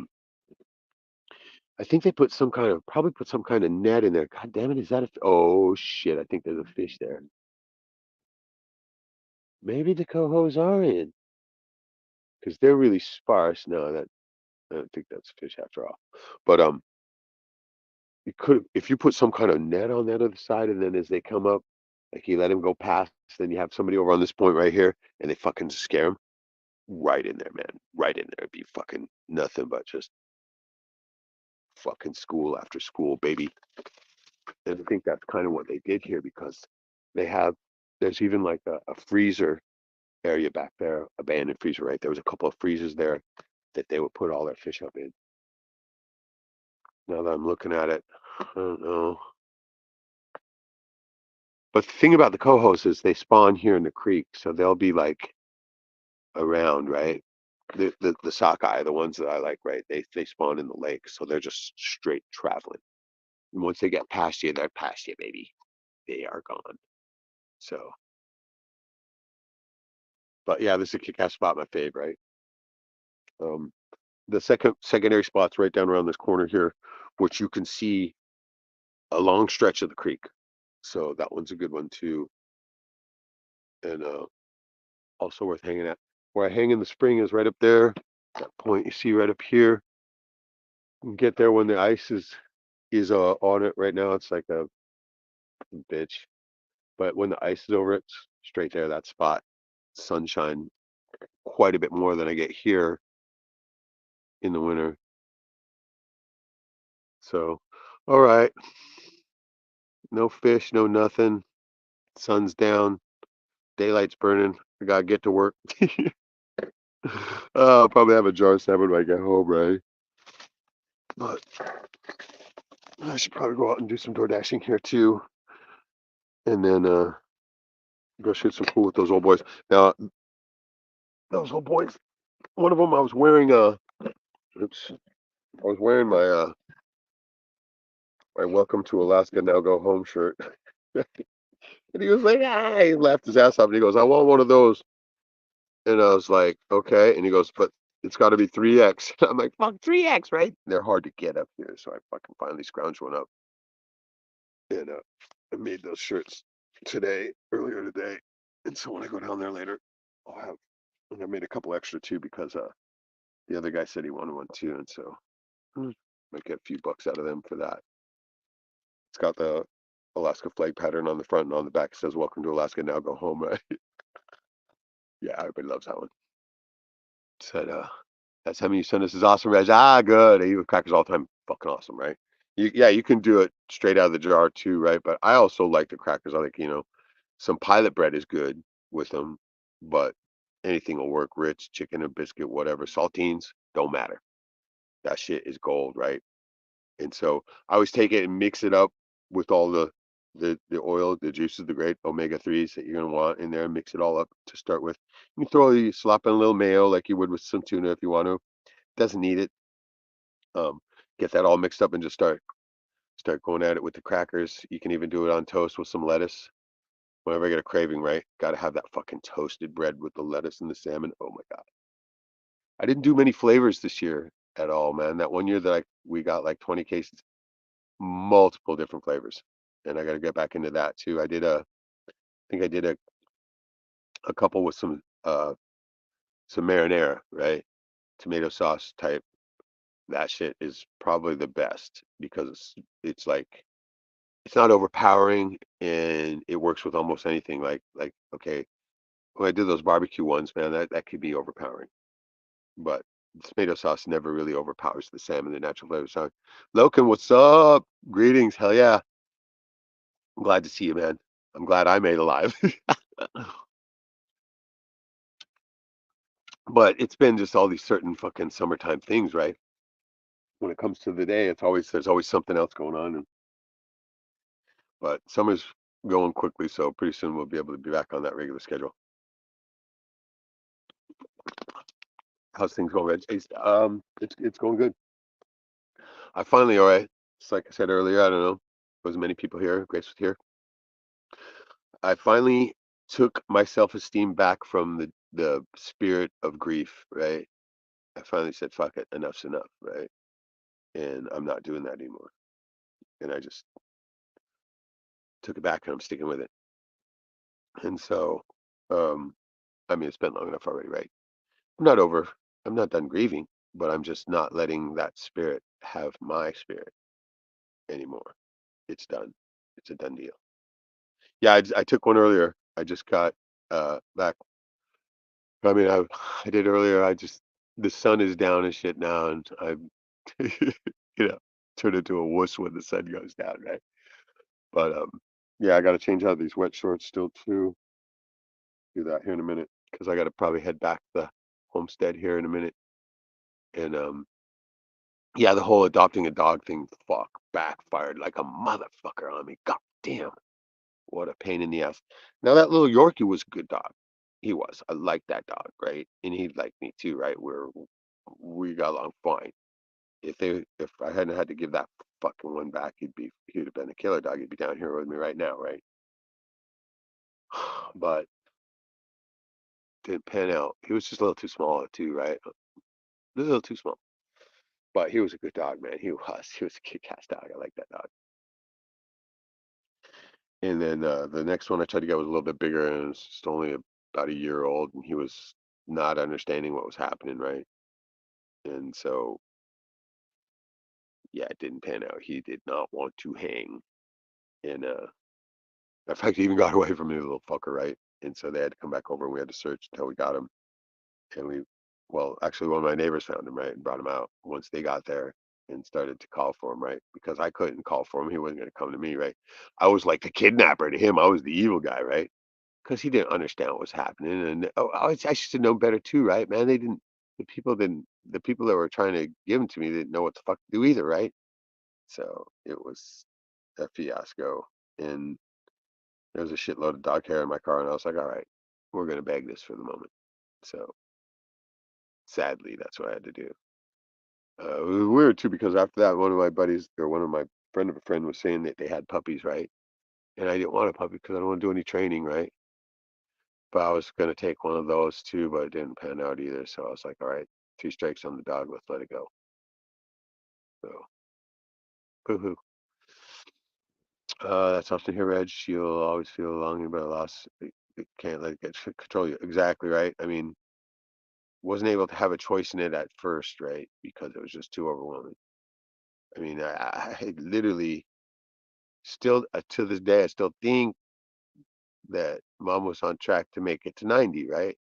A: think they probably put some kind of net in there. God damn it, is that oh shit, I think there's a fish there. Maybe the cohos are in because they're really sparse. No, that I don't think that's a fish after all. But You could, if you put some kind of net on that other side, and then as they come up, like you let him go past, then you have somebody over on this point right here, and they fucking scare him right in there, man, right in there. It'd be fucking nothing but just fucking school after school, baby. And I think that's kind of what they did here because they have, there's even like a freezer area back there, abandoned freezer, right? There was a couple of freezers there that they would put all their fish up in. Now that I'm looking at it, I don't know. But the thing about the cohos is they spawn here in the creek, so they'll be like around, right? The sockeye, the ones that I like, right? They spawn in the lake, so they're just straight traveling. And once they get past you, they're past you, baby. They are gone. So, but yeah, this is a kick-ass spot, my fave, right? Um, the secondary spot's right down around this corner here, which you can see a long stretch of the creek. So that one's a good one too, and also worth hanging at. Where I hang in the spring is right up there. That point you see right up here. You can get there when the ice is on it. Right now it's like a bitch, but when the ice is over it, it's straight there. That spot, sunshine, quite a bit more than I get here in the winter. So, all right, no fish, no nothing. Sun's down, daylight's burning. I gotta get to work. I'll probably have a jar of salmon when I get home, right? But I should probably go out and do some door dashing here too, and then go shoot some pool with those old boys. Now, those old boys. One of them, I was wearing oops, I was wearing my Welcome to Alaska Now Go Home shirt, and he was like, ah, he laughed his ass off, and he goes, I want one of those, and I was like, okay, and he goes, but it's got to be 3X. I'm like, fuck 3X, right? They're hard to get up here, so I fucking finally scrounged one up, and I made those shirts earlier today, and so when I go down there later, I'll have, and I made a couple extra too because the other guy said he wanted one too, and so might get a few bucks out of them for that. It's got the Alaska flag pattern on the front, and on the back it says "Welcome to Alaska. Now go home." Right? Yeah, everybody loves that one. Said, "That's how you send us is awesome, Reg." Ah, good. I eat with crackers all the time. Fucking awesome, right? Yeah, you can do it straight out of the jar too, right? But I also like the crackers. I like, some pilot bread is good with them, but anything will work. Ritz, chicken and biscuit, whatever. Saltines don't matter. That shit is gold, right? And so I always take it and mix it up with all the oil, the juices, the great omega 3s that you're gonna want in there, and mix it all up to start with. You can slop in a little mayo like you would with some tuna if you want to. Doesn't need it. Um, get that all mixed up and just start going at it with the crackers. You can even do it on toast with some lettuce. Whenever I get a craving, right? Gotta have that fucking toasted bread with the lettuce and the salmon. Oh my God. I didn't do many flavors this year at all, man. That one year that we got like 20 cases, multiple different flavors, and I got to get back into that too. I think I did a couple with some marinara, right? Tomato sauce type. That shit is probably the best because it's like it's not overpowering and it works with almost anything. Like okay, when I did those barbecue ones, man, that could be overpowering, but tomato sauce never really overpowers the salmon, the natural flavor. So, Loken, what's up? Greetings, hell yeah! I'm glad to see you, man. I'm glad I made alive. But it's been just all these certain fucking summertime things, right? When it comes to the day, there's always something else going on. But summer's going quickly, so pretty soon we'll be able to be back on that regular schedule. How's things going, Reg? It's going good. I finally, all right. It's like I said earlier, I don't know. There was many people here. Grace was here. I finally took my self-esteem back from the spirit of grief, right? I finally said, "Fuck it, enough's enough," right? And I'm not doing that anymore. And I just took it back, and I'm sticking with it. And so, um, I mean, it's been long enough already, right? I'm not over. I'm not done grieving, but I'm just not letting that spirit have my spirit. anymore. It's done. It's a done deal. Yeah, I took one earlier. I just got back. I mean, I did earlier. The sun is down and shit now, and I'm turn into a wuss when the sun goes down, right? But yeah, I got to change out these wet shorts still too. Do that here in a minute because I got to probably head back to the homestead here in a minute. And yeah, the whole adopting a dog thing, fuck, backfired like a motherfucker on me. God damn, what a pain in the ass. Now that little Yorkie was a good dog. He was. I liked that dog, right? And he liked me too, right? We got along fine. If I hadn't had to give that fucking one back, he'd have been a killer dog. He'd be down here with me right now, right? But didn't pan out. He was just a little too small too, right? A little too small. But he was a good dog, man. He was. He was a kick-ass dog. I like that dog. And then the next one I tried to get was a little bit bigger, and it was just only about a year old, and he was not understanding what was happening, right? And so, yeah, it didn't pan out. He did not want to hang, and in fact, he even got away from me, little fucker, right? And so they had to come back over, and we had to search until we got him. And well, actually, one of my neighbors found him, right, and brought him out once they got there and started to call for him, right? Because I couldn't call for him. He wasn't going to come to me, right? I was like the kidnapper to him. I was the evil guy, right? Because he didn't understand what was happening. And I should have known better too, right, man? The people that were trying to give him to me didn't know what the fuck to do either, right? So it was a fiasco. And there was a shitload of dog hair in my car. And I was like, all right, we're going to bag this for the moment. So sadly, that's what I had to do. It was weird too because after that, one of my buddies or one of my friend of a friend was saying that they had puppies, right? And I didn't want a puppy because I don't want to do any training, right? But I was gonna take one of those too, but it didn't pan out either. So I was like, all right, 3 strikes on the dog, let's let it go. So, boo-hoo. That's often here, Reg. You'll always feel a longing but a loss. You can't let it get control you. Exactly right. I mean, wasn't able to have a choice in it at first, right? Because it was just too overwhelming. I mean, I literally still to this day, I still think that mom was on track to make it to 90, right?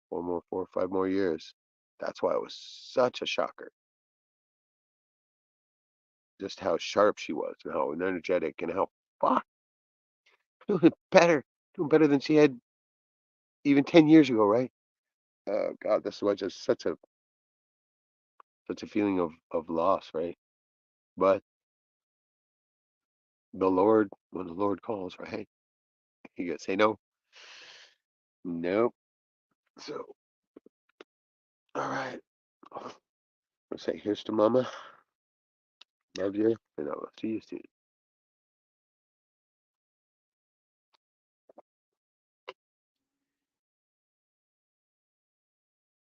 A: 4 or 5 more years. That's why it was such a shocker. Just how sharp she was and how energetic and how fuck doing better, doing better than she had even 10 years ago, right? Oh God, this was just such a feeling of loss, right? But the Lord, when the Lord calls, right? You gotta say no. Nope. So, all right. I'll say here's to Mama. Love you, and I will see you soon.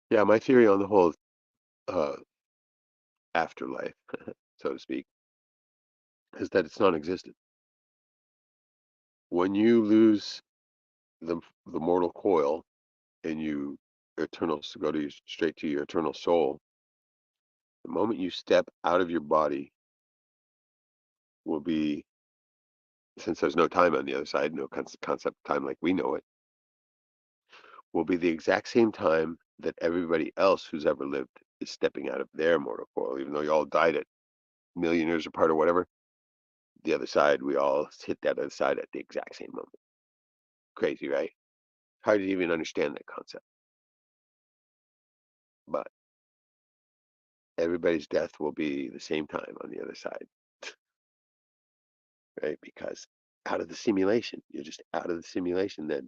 A: Yeah, my theory on the whole uh, afterlife, so to speak, is that it's non-existent. When you lose the mortal coil and you go to straight to your eternal soul, the moment you step out of your body will be, since there's no time on the other side, no concept of time like we know it, will be the exact same time that everybody else who's ever lived is stepping out of their mortal coil, even though you all died at a million years apart or whatever. The other side, we all hit that other side at the exact same moment. Crazy, right? Hard to even understand that concept. But everybody's death will be the same time on the other side, right? Because out of the simulation, you're just out of the simulation. Then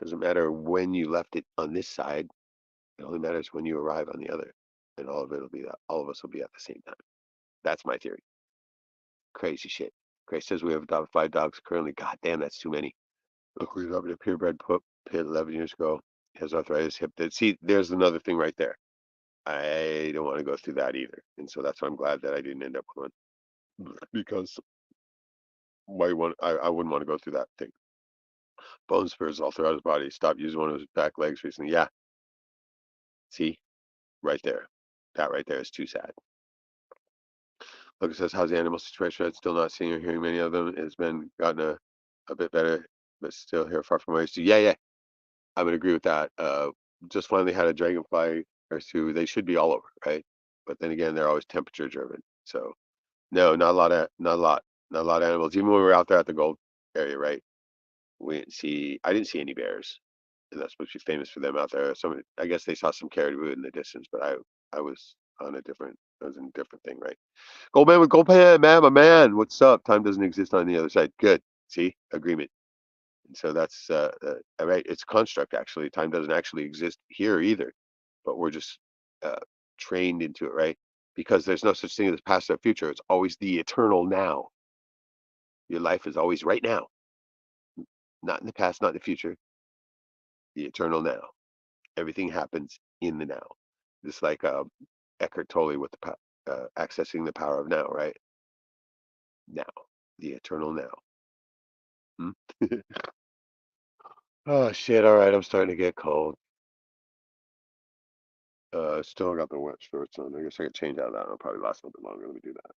A: doesn't matter when you left it on this side. It only matters when you arrive on the other, and all of it will be that. All of us will be at the same time. That's my theory. Crazy shit. Grace says we have 5 dogs currently. God damn, that's too many. Look, we adopted a purebred pit 11 years ago. Has arthritis, hip. See, there's another thing right there. I don't want to go through that either, and so that's why I'm glad that I didn't end up with one because I wouldn't want to go through that thing. Bone spurs all throughout his body. Stopped using one of his back legs recently. Yeah, see, right there. That right there is too sad. Look, it says, how's the animal situation? I'm still not seeing or hearing many of them. It's been gotten a bit better, but still here far from where I used to. Yeah, yeah, I would agree with that. Just finally had a dragonfly or two. They should be all over, right? But then again, they're always temperature driven. So no, not a lot of animals. Even when we were out there at the gold area, right? I didn't see any bears, and that's supposed to be famous for them out there. Some, I guess they saw some caribou in the distance, but I was on a different, I was in a different thing, right? Gold man with gold pan, man, my man. What's up? Time doesn't exist on the other side. Good. See, agreement. And so that's right. It's a construct actually. Time doesn't actually exist here either, but we're just uh, trained into it, right? Because there's no such thing as past or future. It's always the eternal now. Your life is always right now, not in the past, not in the future. The eternal now. Everything happens in the now. Just like Eckhart Tolle with the accessing the power of now, right? Now, the eternal now. Hmm? Oh shit! All right, I'm starting to get cold. Still got the wet shorts on. I guess I could change out of that. It'll probably last a little bit longer. Let me do that.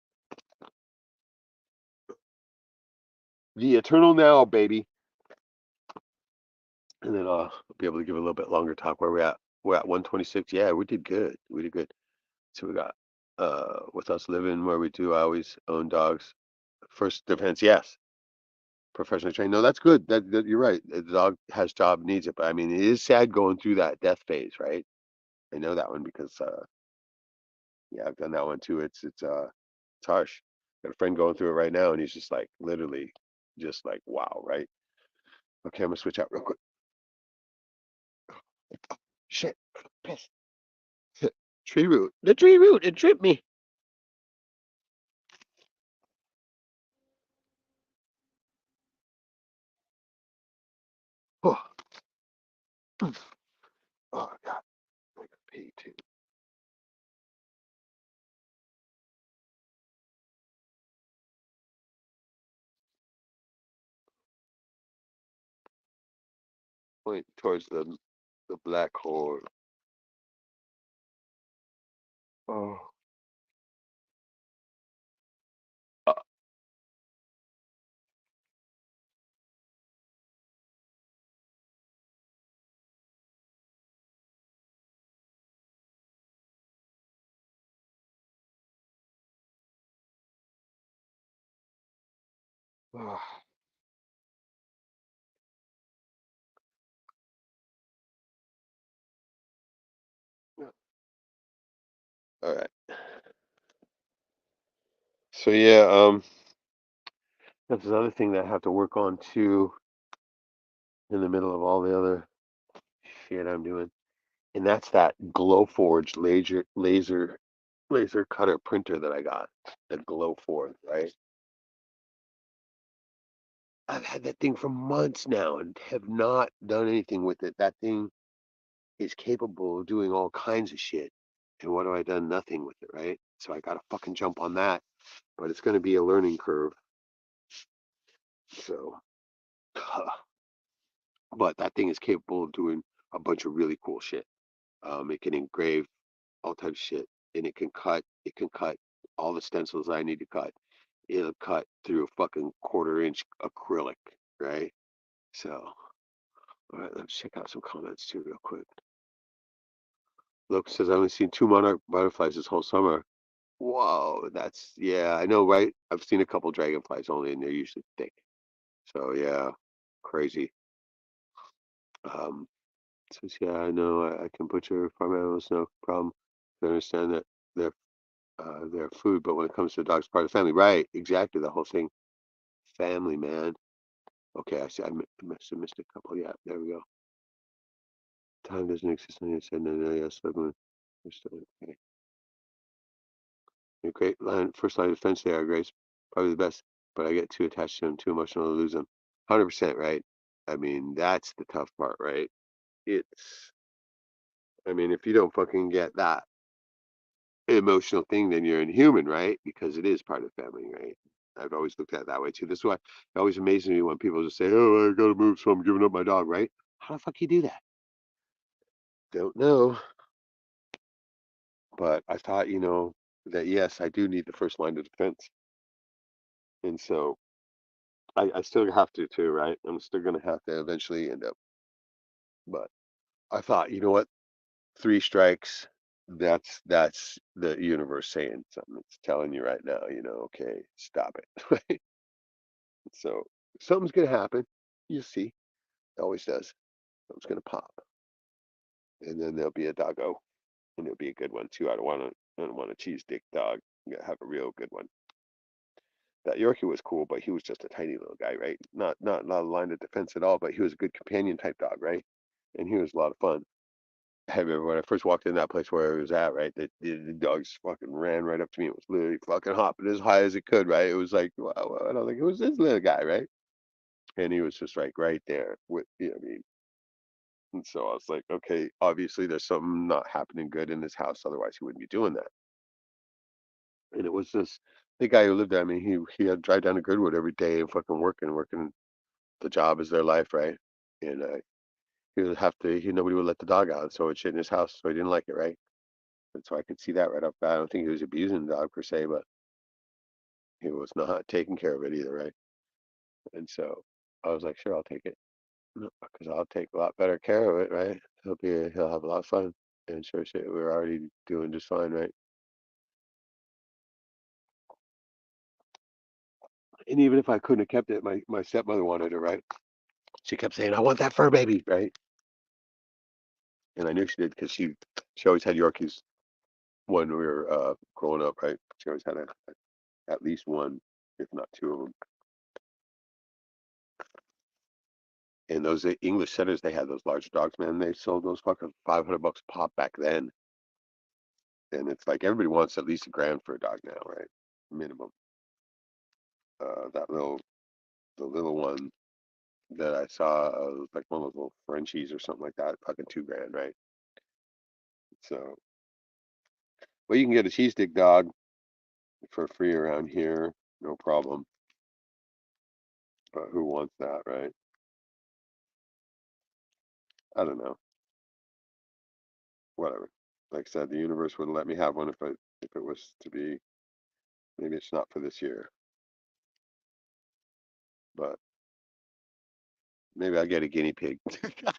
A: The eternal now, baby. And then I'll be able to give a little bit longer talk. Where we at? We're at 126. Yeah, we did good. We did good. So we got with us living where we do. I always own dogs. First defense, yes. Professionally trained. No, that's good. That you're right. The dog has job, needs it. But I mean, it is sad going through that death phase, right? I know that one because yeah, I've done that one too. It's harsh. Got a friend going through it right now, and he's just like literally, just like wow, right? Okay, I'm gonna switch out real quick. Shit, piss. Tree root. The tree root. It tripped me. Oh, oh God, I got pee too. Point towards the black hole. Oh, uh, oh. All right. So yeah, that's another thing that I have to work on too, in the middle of all the other shit I'm doing. And that's that Glowforge laser cutter printer that I got. The Glowforge, right? I've had that thing for months now and have not done anything with it. That thing is capable of doing all kinds of shit. And what have I done? Nothing with it, right? So I gotta fucking jump on that. But it's gonna be a learning curve. So but that thing is capable of doing a bunch of really cool shit. It can engrave all types of shit, and it can cut. It can cut all the stencils I need to cut. It'll cut through a fucking quarter-inch acrylic, right? So, all right, let's check out some comments too, real quick. Look says I've only seen two monarch butterflies this whole summer. Whoa, that's yeah, I know, right? I've seen a couple dragonflies only, and they're usually thick. So yeah, crazy. Um, says yeah, I know. I can butcher farm animals, no problem. I understand that they're their food, but when it comes to a dog's part of the family, right? Exactly, the whole thing, family, man. Okay, I see. I must have missed a couple. Yeah, there we go. Time doesn't exist on your side. No, no, yes, okay. A great line, first line of defense. They are Grace, probably the best, but I get too attached to them, too emotional to lose them. 100%, right? I mean, that's the tough part, right? It's, I mean, if you don't fucking get that emotional thing, then you're inhuman, right? Because it is part of the family, right? I've always looked at it that way too. That's why it always amazes me when people just say, "Oh, I gotta move, so I'm giving up my dog." Right? How the fuck you do that? Don't know. But I thought, that yes, I do need the first line of defense, and so I still have to too, right? I'm still gonna have to eventually end up. But I thought, you know what? Three strikes. That's the universe saying something. It's telling you right now, okay, stop it. Right? So something's gonna happen. You'll see. It always does. Something's gonna pop, and then there'll be a doggo, and it'll be a good one too. I don't want a cheese dick dog. You gotta have a real good one. That Yorkie was cool, but he was just a tiny little guy, right? Not a line of defense at all, but he was a good companion type dog, right? And he was a lot of fun. I remember when I first walked in that place where it was at, right? The dogs fucking ran right up to me. It was literally fucking hopping as high as it could, right? It was like, wow, I don't think it was this little guy, right? And he was just like right there with, I mean, and so I was like, okay, obviously there's something not happening good in this house, otherwise he wouldn't be doing that. And it was just the guy who lived there. I mean, he had to drive down to Goodwood every day and fucking working. The job is their life, right? And he would have to, nobody would let the dog out, so it shit in his house, so he didn't like it, right? And so I could see that right off the bat. I don't think he was abusing the dog per se, but he was not taking care of it either, right? And so I was like, sure, I'll take it, because I'll take a lot better care of it, right? He'll have a lot of fun. And sure shit, we were already doing just fine, right? And even if I couldn't have kept it, my stepmother wanted it, right? She kept saying, "I want that fur baby," right? And I knew she did because she always had Yorkies when we were growing up, right? She always had at least one, if not two of them. And those English setters, they had those large dogs, man. They sold those fucking $500 a pop back then. And it's like everybody wants at least $1,000 for a dog now, right? Minimum. The little one that I saw was like one of those little Frenchies or something like that, fucking $2,000, right? So, well, you can get a cheese stick dog for free around here, no problem. But who wants that, right? I don't know. Whatever. Like I said, the universe wouldn't let me have one if it was to be. Maybe it's not for this year, but maybe I'll get a guinea pig. I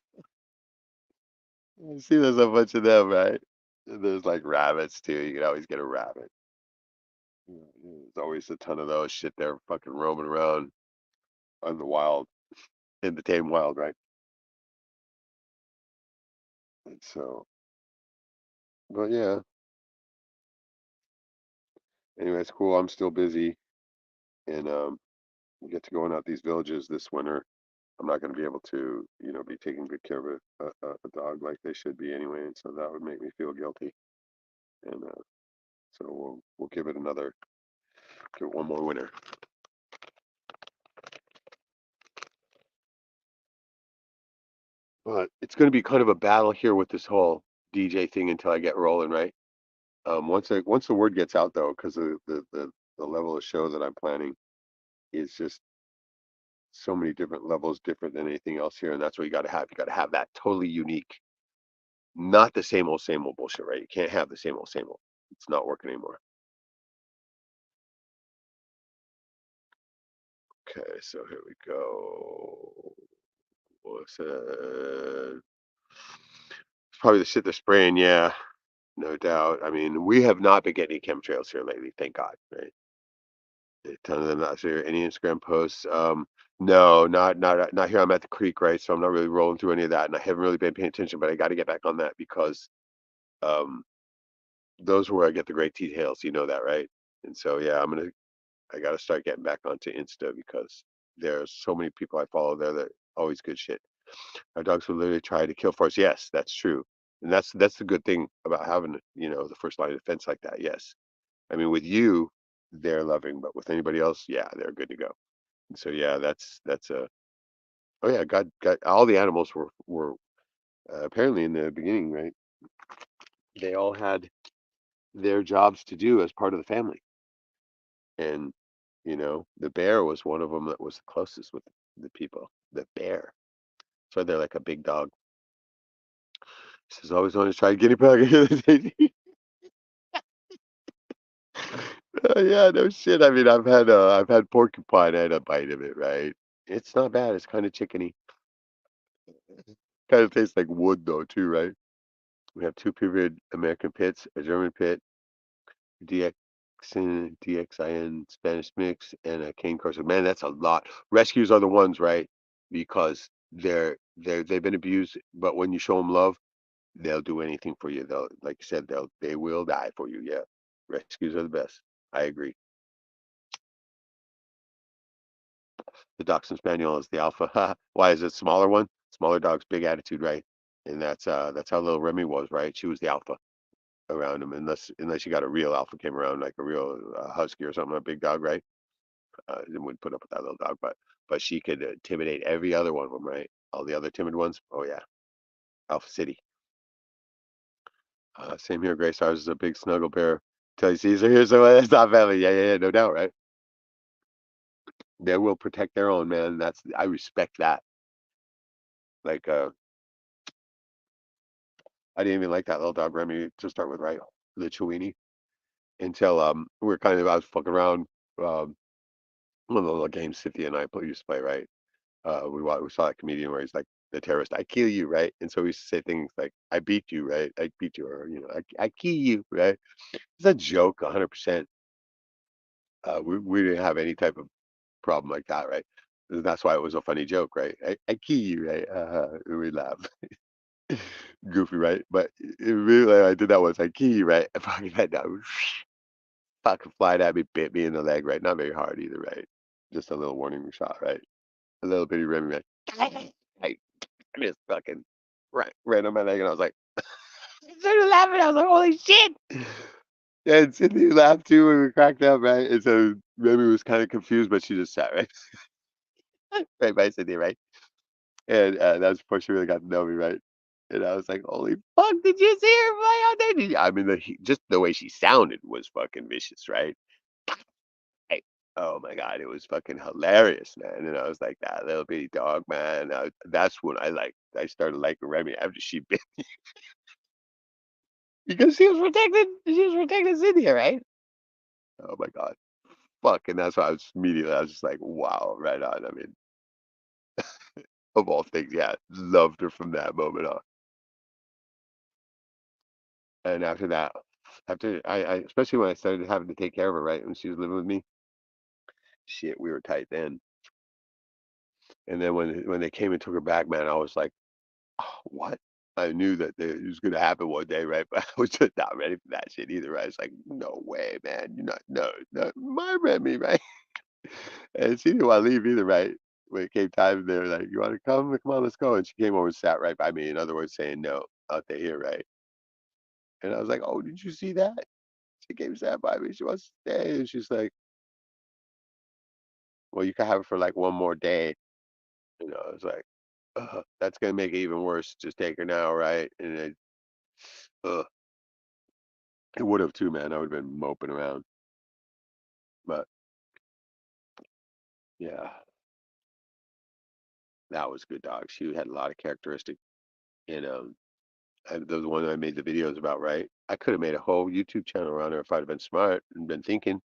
A: see there's a bunch of them, right? There's like rabbits too. You can always get a rabbit. There's always a ton of those shit there fucking roaming around on the wild, in the tame wild, right? And so, but yeah. Anyway, it's cool. I'm still busy, and we get to going out these villages this winter. I'm not going to be able to, be taking good care of a dog like they should be anyway, and so that would make me feel guilty. And so we'll give it one more winter. But it's going to be kind of a battle here with this whole DJ thing until I get rolling, right? Once the word gets out though, because the level of show that I'm planning is just so many different levels, different than anything else here, and that's what you got to have. You got to have that totally unique, not the same old bullshit, right? You can't have the same old. It's not working anymore. Okay, so here we go. What's it? It's probably the shit they're spraying, yeah, no doubt. I mean, we have not been getting any chemtrails here lately, thank God, right? A ton of them not there. Any Instagram posts? No, not here. I'm at the creek, right? So I'm not really rolling through any of that, and I haven't really been paying attention. But I got to get back on that because um, those are where I get the great details. You know that, right? And so yeah, I got to start getting back onto Insta because there's so many people I follow there that always good shit. Our dogs will literally try to kill for us. Yes, that's true, and that's the good thing about having the first line of defense like that. Yes, I mean with you, they're loving, but with anybody else, yeah, they're good to go. And so yeah, that's a oh yeah, God, all the animals were apparently in the beginning, right? They all had their jobs to do as part of the family, and the bear was one of them that was the closest with the people. The bear, so they're like a big dog. He says always wanted to try a guinea pig. Yeah, no shit. I mean, I've had porcupine. I had a bite of it, right? It's not bad. It's kind of chickeny. Kind of tastes like wood though, too, right? We have two purebred American pits, a German pit, DXIN Spanish mix, and a cane corso. Man, that's a lot. Rescues are the ones, right? Because they've been abused, but when you show them love, they'll do anything for you. They'll, like you said, they will die for you. Yeah, rescues are the best. I agree. The Dachshund Spaniel is the alpha. Why is it smaller one? Smaller dogs, big attitude, right? And that's how little Remy was, right? She was the alpha around him, unless you got a real alpha came around, like a real husky or something, a big dog, right? Then wouldn't put up with that little dog, but she could intimidate every other one of them, right? All the other timid ones. Oh yeah, Alpha City. Same here. Grace ours is a big snuggle bear. Till he sees her here, so it's not family. Yeah, yeah, yeah, no doubt, right? They will protect their own, man. I respect that. Like I didn't even like that little dog Remy to start with, right? The Chiweenie. Until we were kind of I was fucking around one of the little games Cynthia and I used to play, right? We saw that comedian where he's like the terrorist, I kill you, right? And so we used to say things like, I beat you, right? I beat you, or I kill you, right? It's a joke, 100%. We didn't have any type of problem like that, right? And that's why it was a funny joke, right? I kill you, right? We laugh, goofy, right? But it really, I did that once. I kill you, right? I fucking head down, fucking flied at me, bit me in the leg, right? Not very hard either, right? Just a little warning shot, right? A little bitty Remy, right? I just fucking right on my leg, and I was like, I started laughing. I was like, holy shit! Yeah, and Sydney laughed too when we cracked up, right? And so Remy was kind of confused, but she just sat right, right by Sydney, right? And that was before she really got to know me, right? And I was like, holy fuck, did you see her fly out there? I mean, just the way she sounded was fucking vicious, right? Hey, oh my God, it was fucking hilarious, man. And I was like, that little bitty dog, man. That's when I started liking Remy after she bit because she was protecting Cynthia, right? Oh my God. Fuck. And that's why I was just like, wow, right on. I mean, of all things, yeah, loved her from that moment on. And after that, especially when I started having to take care of her, right? When she was living with me, shit, we were tight then. And then when they came and took her back, man, I was like, oh, what? I knew that it was going to happen one day, right? But I was just not ready for that shit either, right? It's like, no way, man. You're not, no, no, my Remy, right? And she didn't want to leave either, right? When it came time, they were like, "You want to come? Come on, let's go." And she came over and sat right by me. In other words, saying no out there here, right? And I was like, "Oh, did you see that?" She came and sat by me. She wants to stay, and she's like, "Well, you can have it for like one more day." I was like, "That's gonna make it even worse. Just take her now, right?" And it would have too, man. I would have been moping around. But yeah, that was a good dog. She had a lot of characteristic, and the one I made the videos about, right? I could have made a whole YouTube channel around her if I'd have been smart and been thinking,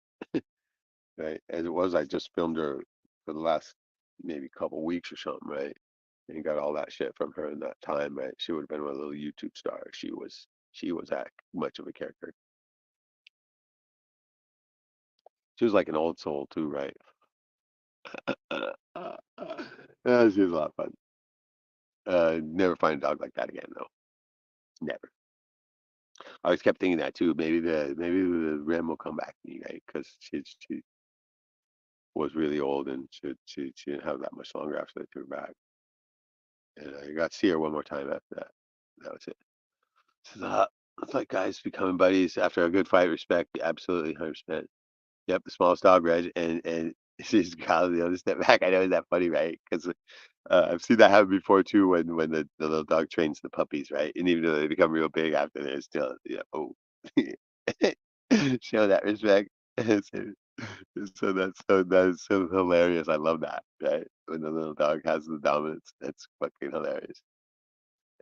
A: right? As it was, I just filmed her for the last maybe couple weeks or something, right? And got all that shit from her in that time, right? She would have been a little YouTube star. She was that much of a character. She was like an old soul too, right? She was a lot of fun. Never find a dog like that again, though. Never. I always kept thinking that too. Maybe the Ram will come back to me, right? Because she was really old and she didn't have that much longer after they took her back. And I got to see her one more time after that. That was it. So it's like guys becoming buddies after a good fight. Respect, absolutely, 100%. Yep, the smallest dog, Reg, and she's got the other step back. I know, is that funny, right? Because I've seen that happen before too, when the little dog trains the puppies, right? And even though they become real big after, they're still, oh, show that respect. That is so hilarious. I love that, right? When the little dog has the dominance, that's fucking hilarious.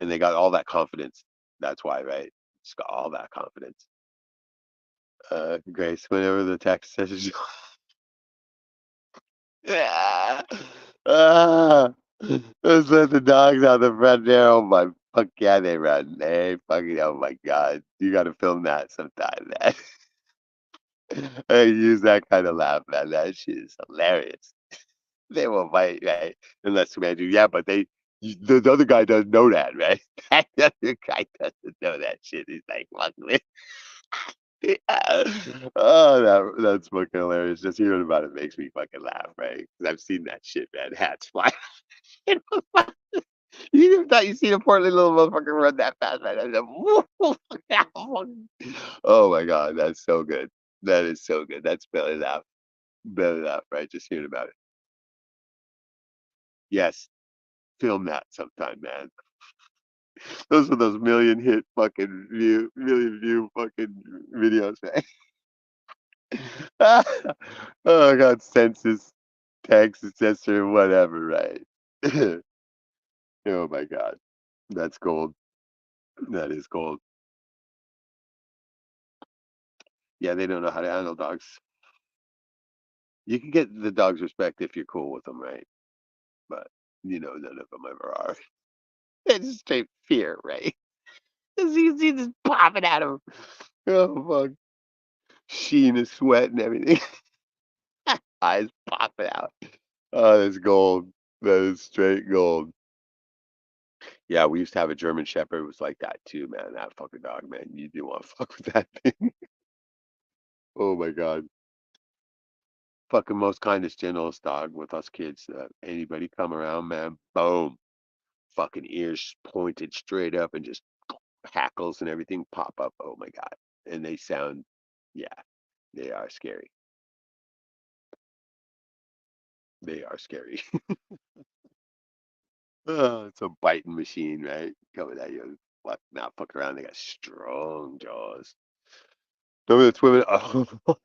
A: And they got all that confidence. That's why, right? It's got all that confidence. Grace, whenever the text says, ah, ah, let's let the dogs out the front there. Oh my fuck yeah, they run. They fucking oh my god. You gotta film that sometime, man. I use that kind of laugh, man. That shit is hilarious. They won't bite, right? Unless man do yeah, but the other guy doesn't know that, right? That other guy doesn't know that shit. He's like, fuck me. Oh, that's fucking hilarious. Just hearing about it makes me fucking laugh, right? Because I've seen that shit, man. Hats fly. You never thought you seen a portly little motherfucker run that fast, man. I was like, oh my god, that's so good. That is so good. That's belly laugh. Belly laugh, right? Just hearing about it. Yes, film that sometime, man. Those are those million view fucking videos, man. Oh god, census, tax assessor, whatever, right? Oh my god, that's gold. That is gold. Yeah, they don't know how to handle dogs. You can get the dog's respect if you're cool with them, right? But none of them ever are. It's straight fear, right? Because you see this popping out of him. Oh fuck, sheen of sweat and everything. Eyes popping out. Oh, that's gold. That is straight gold. Yeah, we used to have a German Shepherd. It was like that too, man. That fucking dog, man. You do want to fuck with that thing. Oh my god. Fucking most kindest, gentlest dog with us kids. Anybody come around, man, boom. Fucking ears pointed straight up and just hackles and everything pop up. Oh my god. And they sound, yeah, they are scary. They are scary. Oh, it's a biting machine, right? Coming at you. Fuck, not fucking around. They got strong jaws. Remember the women?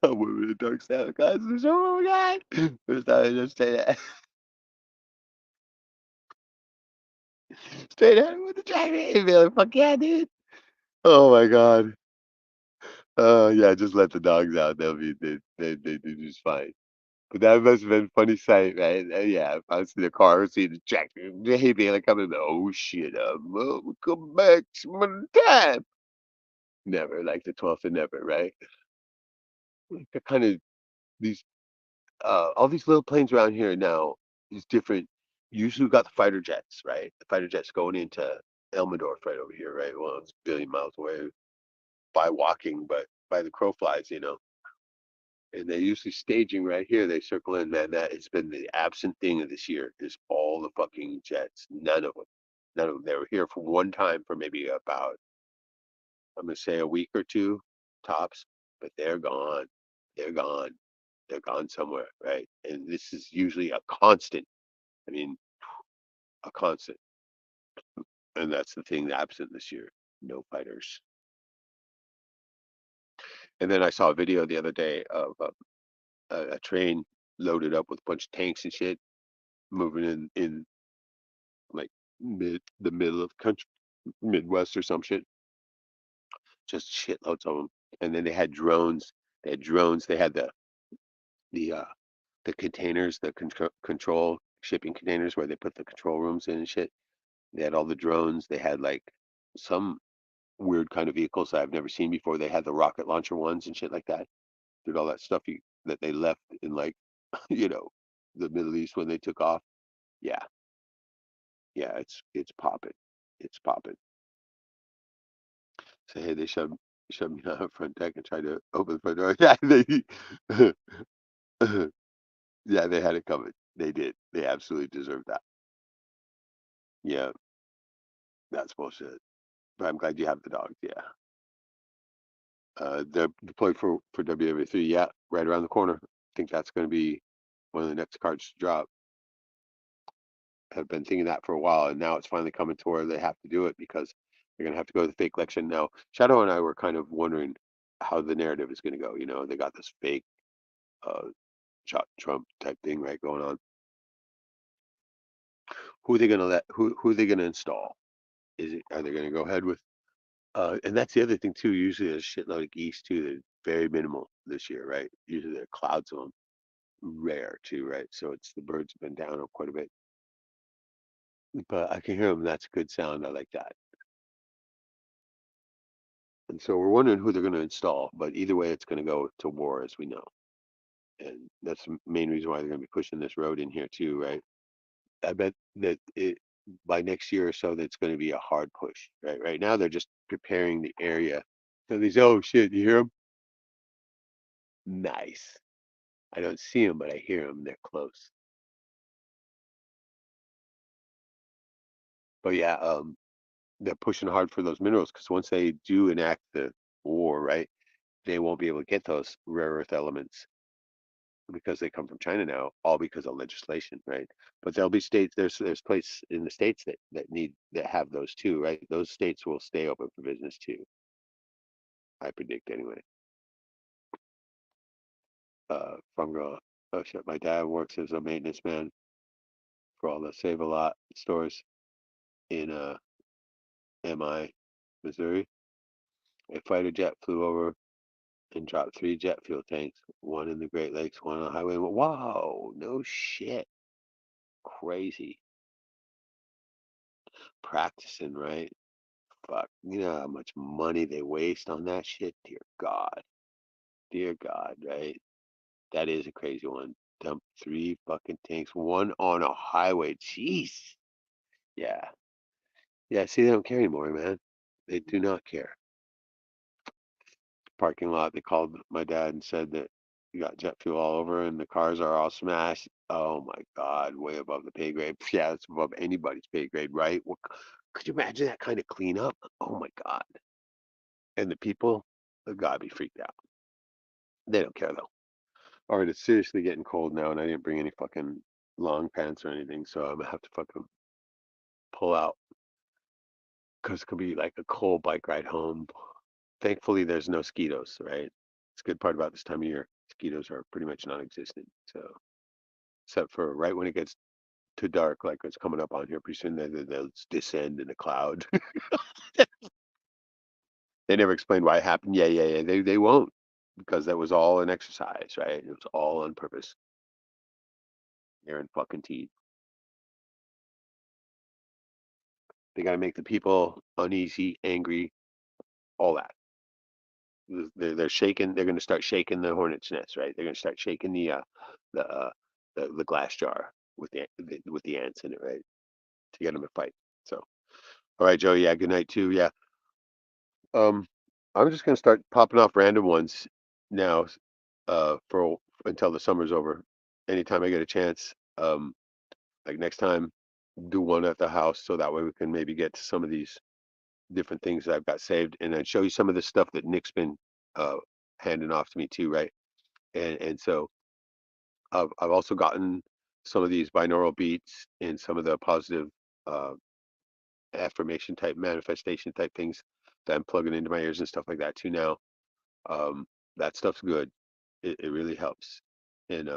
A: Oh, women in dark Santa guys. Oh my god! First time I just say that. Straight at him with the dragon. Be like, fuck yeah, dude. Oh my god. Yeah, just let the dogs out. They do just fine. But that must have been a funny sight, right? Yeah, if I was in the car, seeing the tractor, hey, be like coming, oh shit, come back some other time. Never, like the 12th and never, right? Like kind of these all these little planes around here now is different. Usually we got the fighter jets, right? The fighter jets going into Elmendorf right over here, right? Well, it's a billion miles away by walking, but by the crow flies. And they usually staging right here. They circle in, man. That has been the absent thing of this year is all the fucking jets. None of them. None of them. They were here for one time for maybe about, I'm gonna say a week or two tops, but they're gone. They're gone. They're gone somewhere, right? And this is usually a constant. I mean, a constant. And that's the thing absent this year. No fighters. And then I saw a video the other day of a train loaded up with a bunch of tanks and shit moving in like the middle of the country, Midwest or some shit. Just shitloads of them. And then they had drones. They had drones. They had the uh the containers, the control shipping containers where they put the control rooms in and shit. They had all the drones. They had like some weird kind of vehicles that I've never seen before. They had the rocket launcher ones and shit like that. Did all that stuff that they left in like you know the Middle East when they took off. Yeah, yeah, it's popping. It's popping. Say, hey, they shoved me on the front deck and tried to open the front door. Yeah, yeah, they had it coming. They did. They absolutely deserved that. Yeah, that's bullshit. But I'm glad you have the dogs. Yeah. They're deployed for WW3. Yeah, right around the corner. I think that's going to be one of the next cards to drop. Have been thinking that for a while, and now it's finally coming to where they have to do it because they're going to have to go to the fake election. Now, Shadow and I were kind of wondering how the narrative is going to go. They got this fake uh, Trump type thing right going on. Who are they going to let? Who are they going to install? Are they going to go ahead with? And that's the other thing too. Usually there's a shitload of geese too. They're very minimal this year, right? Usually there are clouds of them, rare too, right? So it's the birds have been down quite a bit, but I can hear them. That's a good sound. I like that. And so we're wondering who they're going to install, but either way, it's going to go to war, as we know. And that's the main reason why they're going to be pushing this road in here too, right? I bet that by next year or so, that's going to be a hard push, right? Right now, they're just preparing the area. So these, oh shit, you hear them? Nice. I don't see them, but I hear them. They're close. But yeah, they're pushing hard for those minerals because once they do enact the war, right, they won't be able to get those rare earth elements because they come from China now, all because of legislation, right? But there'll be states, there's places in the states that have those too, right? Those states will stay open for business too, I predict anyway. From oh shit, my dad works as a maintenance man for all the Save a Lot stores in MI, Missouri. A fighter jet flew over and dropped three jet fuel tanks, one in the Great Lakes, one on the highway. Wow, no shit. Crazy. Practicing, right? Fuck. You know how much money they waste on that shit? Dear God. Dear God, right? That is a crazy one. Dump three fucking tanks, one on a highway. Jeez. Yeah. Yeah, see, they don't care anymore, man. They do not care. Parking lot, they called my dad and said that you got jet fuel all over and the cars are all smashed. Oh my God, way above the pay grade. Yeah, it's above anybody's pay grade, right? What, could you imagine that kind of cleanup? Oh my God. And the people have got to be freaked out. They don't care though. All right, it's seriously getting cold now, and I didn't bring any fucking long pants or anything, so I'm gonna have to fucking pull out because it could be like a cold bike ride home. Thankfully, there's no mosquitoes, right? It's a good part about this time of year. Mosquitoes are pretty much non-existent. So, except for right when it gets too dark, like it's coming up on here, pretty soon they'll descend in a cloud. They never explained why it happened. Yeah, yeah, yeah. They won't because that was all an exercise, right? It was all on purpose. Aaron fucking teeth. They got to make the people uneasy, angry, all that. They're shaking. They're going to start shaking the hornet's nest, right? They're going to start shaking the the glass jar with the ants in it, right? To get them to fight. So, all right, Joe. Yeah, good night too. Yeah. Um, I'm just going to start popping off random ones now, for until the summer's over. Anytime I get a chance, like next time, do one at the house so that way we can maybe get to some of these different things that I've got saved, and I'd show you some of the stuff that Nick's been uh handing off to me too, right? And so I've also gotten some of these binaural beats and some of the positive uh affirmation type manifestation type things that I'm plugging into my ears and stuff like that too now. Um, that stuff's good. It really helps. And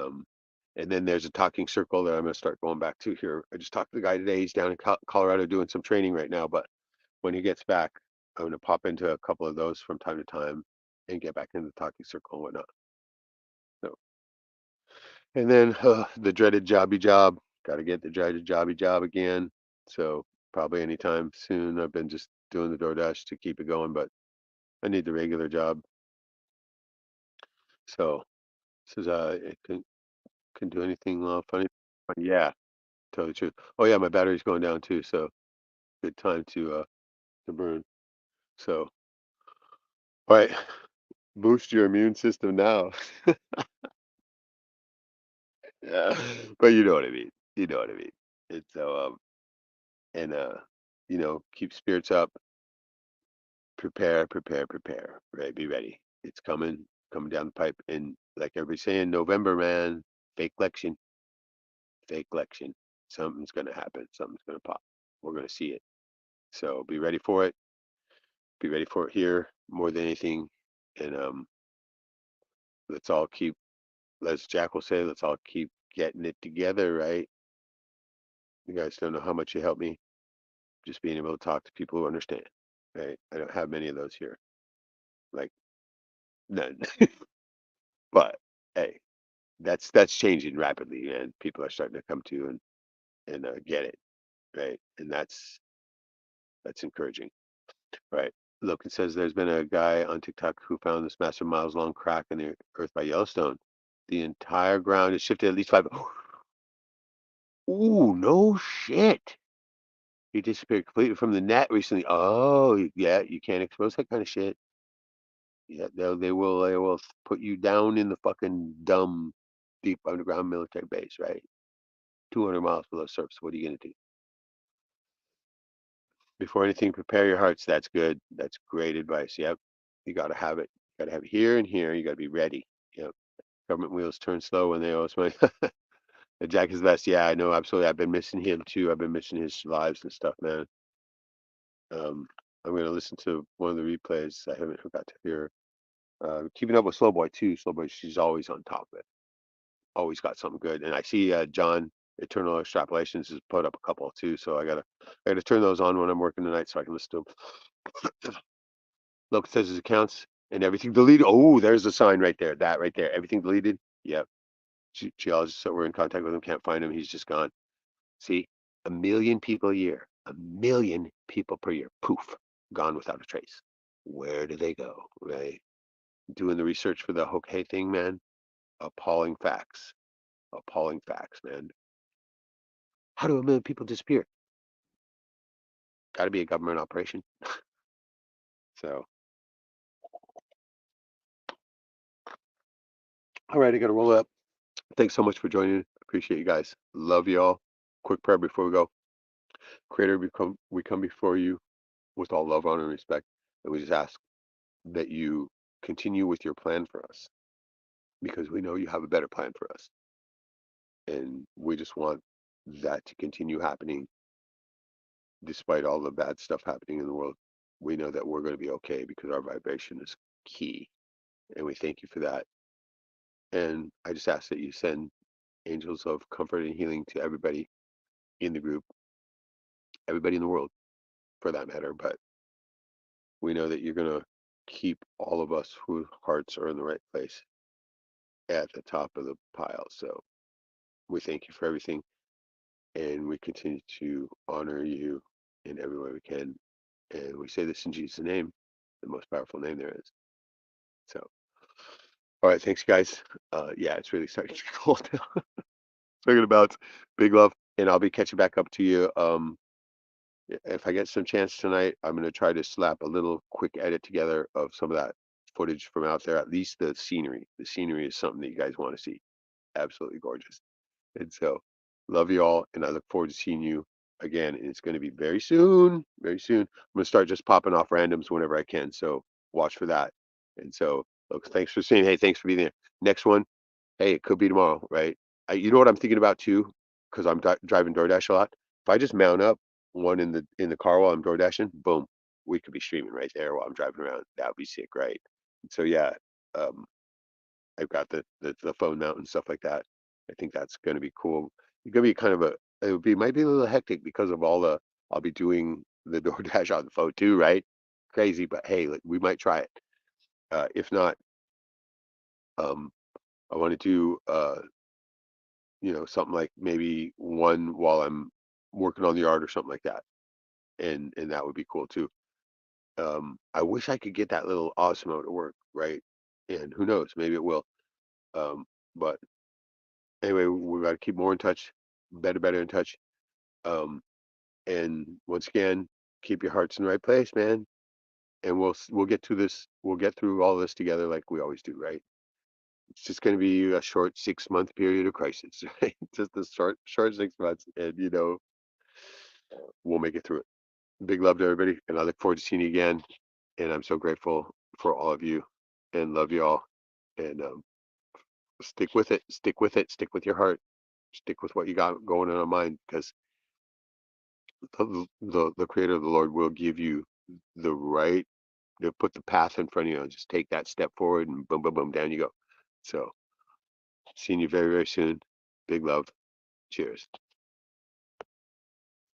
A: and then there's a talking circle that I'm gonna start going back to here. I just talked to the guy today. He's down in Colorado doing some training right now, but when he gets back, I'm gonna pop into a couple of those from time to time and get back into the talking circle and whatnot. So, and then the dreaded jobby job. Got to get the dreaded jobby job again. So probably anytime soon. I've been just doing the DoorDash to keep it going, but I need the regular job. So this is it can do anything funny. Yeah, tell the truth. Oh yeah, my battery's going down too, so good time to burn. So all right, boost your immune system now. Yeah, but you know what I mean. You know what I mean. And so and keep spirits up, prepare, prepare, prepare. Right, be ready. It's coming down the pipe, and like everybody's saying, November, man, fake election, fake election. Something's gonna happen. Something's gonna pop. We're gonna see it. So be ready for it. Be ready for it here more than anything, and let's all keep. Let's Jack will say, let's all keep getting it together, right? You guys don't know how much you help me just being able to talk to people who understand. right? I don't have many of those here, like none. But hey, that's changing rapidly, and people are starting to come to and get it, right? And that's encouraging, right? Look, it says there's been a guy on TikTok who found this massive miles long crack in the earth by Yellowstone. The entire ground is shifted at least 5. Ooh, no shit. He disappeared completely from the net recently. Oh, yeah, you can't expose that kind of shit. Yeah, they will put you down in the fucking dumb deep underground military base, right? 200 miles below surface. What are you gonna do? Before anything, prepare your hearts. That's good. That's great advice. Yep. You gotta have it. You gotta have it here and here. You gotta be ready. Yep. Government wheels turn slow when they owe us money. Jack is best. Yeah, I know. Absolutely. I've been missing him too. I've been missing his lives and stuff, man. Um, I'm gonna listen to one of the replays. I haven't got to hear. Keeping up with Slow Boy too. Slow Boy, she's always on top of it. Always got something good. And I see John Eternal Extrapolations has put up a couple too. So I gotta turn those on when I'm working tonight so I can listen to them. Look, it says his accounts and everything deleted. Oh, there's a sign right there. That right there. Everything deleted. Yep. Geologists that we're in contact with him can't find him. He's just gone. See, 1 million people a year. 1 million people per year. Poof. Gone without a trace. Where do they go? Right? Doing the research for the Hokkay thing, man. Appalling facts. Appalling facts, man. How do 1 million people disappear? Got to be a government operation. So, all right, I got to roll up. Thanks so much for joining. Appreciate you guys. Love you all. Quick prayer before we go. Creator, we come before you with all love, honor, and respect. And we just ask that you continue with your plan for us because we know you have a better plan for us. And we just want that to continue happening despite all the bad stuff happening in the world. We know that we're going to be okay because our vibration is key. And we thank you for that. And I just ask that you send angels of comfort and healing to everybody in the group, everybody in the world for that matter. But we know that you're going to keep all of us whose hearts are in the right place at the top of the pile. So we thank you for everything. And we continue to honor you in every way we can. And we say this in Jesus' name, the most powerful name there is. So, all right, thanks, guys. Yeah, it's really starting to get cold now. Talking about big love, and I'll be catching back up to you. If I get some chance tonight, I'm going to try to slap a little quick edit together of some of that footage from out there, at least the scenery. The scenery is something that you guys want to see. Absolutely gorgeous. And so, love you all, and I look forward to seeing you again. And it's going to be very soon, very soon. I'm going to start just popping off randoms whenever I can. So, watch for that. And so, look, thanks for saying, hey, thanks for being there. Next one, hey, it could be tomorrow, right? You know what I'm thinking about too, because I'm driving DoorDash a lot. If I just mount up one in the car while I'm door dashing, boom, we could be streaming right there while I'm driving around. That would be sick, right? So yeah, um, I've got the phone mount and stuff like that. I think that's going to be cool. It's going to be kind of might be a little hectic because of all the I'll be doing the DoorDash on the phone too, right? Crazy, but hey, like, we might try it. If not, um, I want to do something like maybe one while I'm working on the art or something like that, and that would be cool too. I wish I could get that little Osmo to work, right? And who knows, maybe it will. But anyway, we got to keep more in touch, better in touch. Um, and once again, keep your hearts in the right place, man. And we'll get to this. We'll get through all this together, like we always do, right? It's just going to be a short 6 month period of crisis, right? Just a short 6 months, and we'll make it through it. Big love to everybody, and I look forward to seeing you again. And I'm so grateful for all of you, and love you all. And stick with it. Stick with it. Stick with your heart. Stick with what you got going on mind, because the Creator of the Lord will give you the right to put the path in front of you. Just take that step forward, and boom, boom, boom, down you go. So, seeing you very, very soon. Big love. Cheers.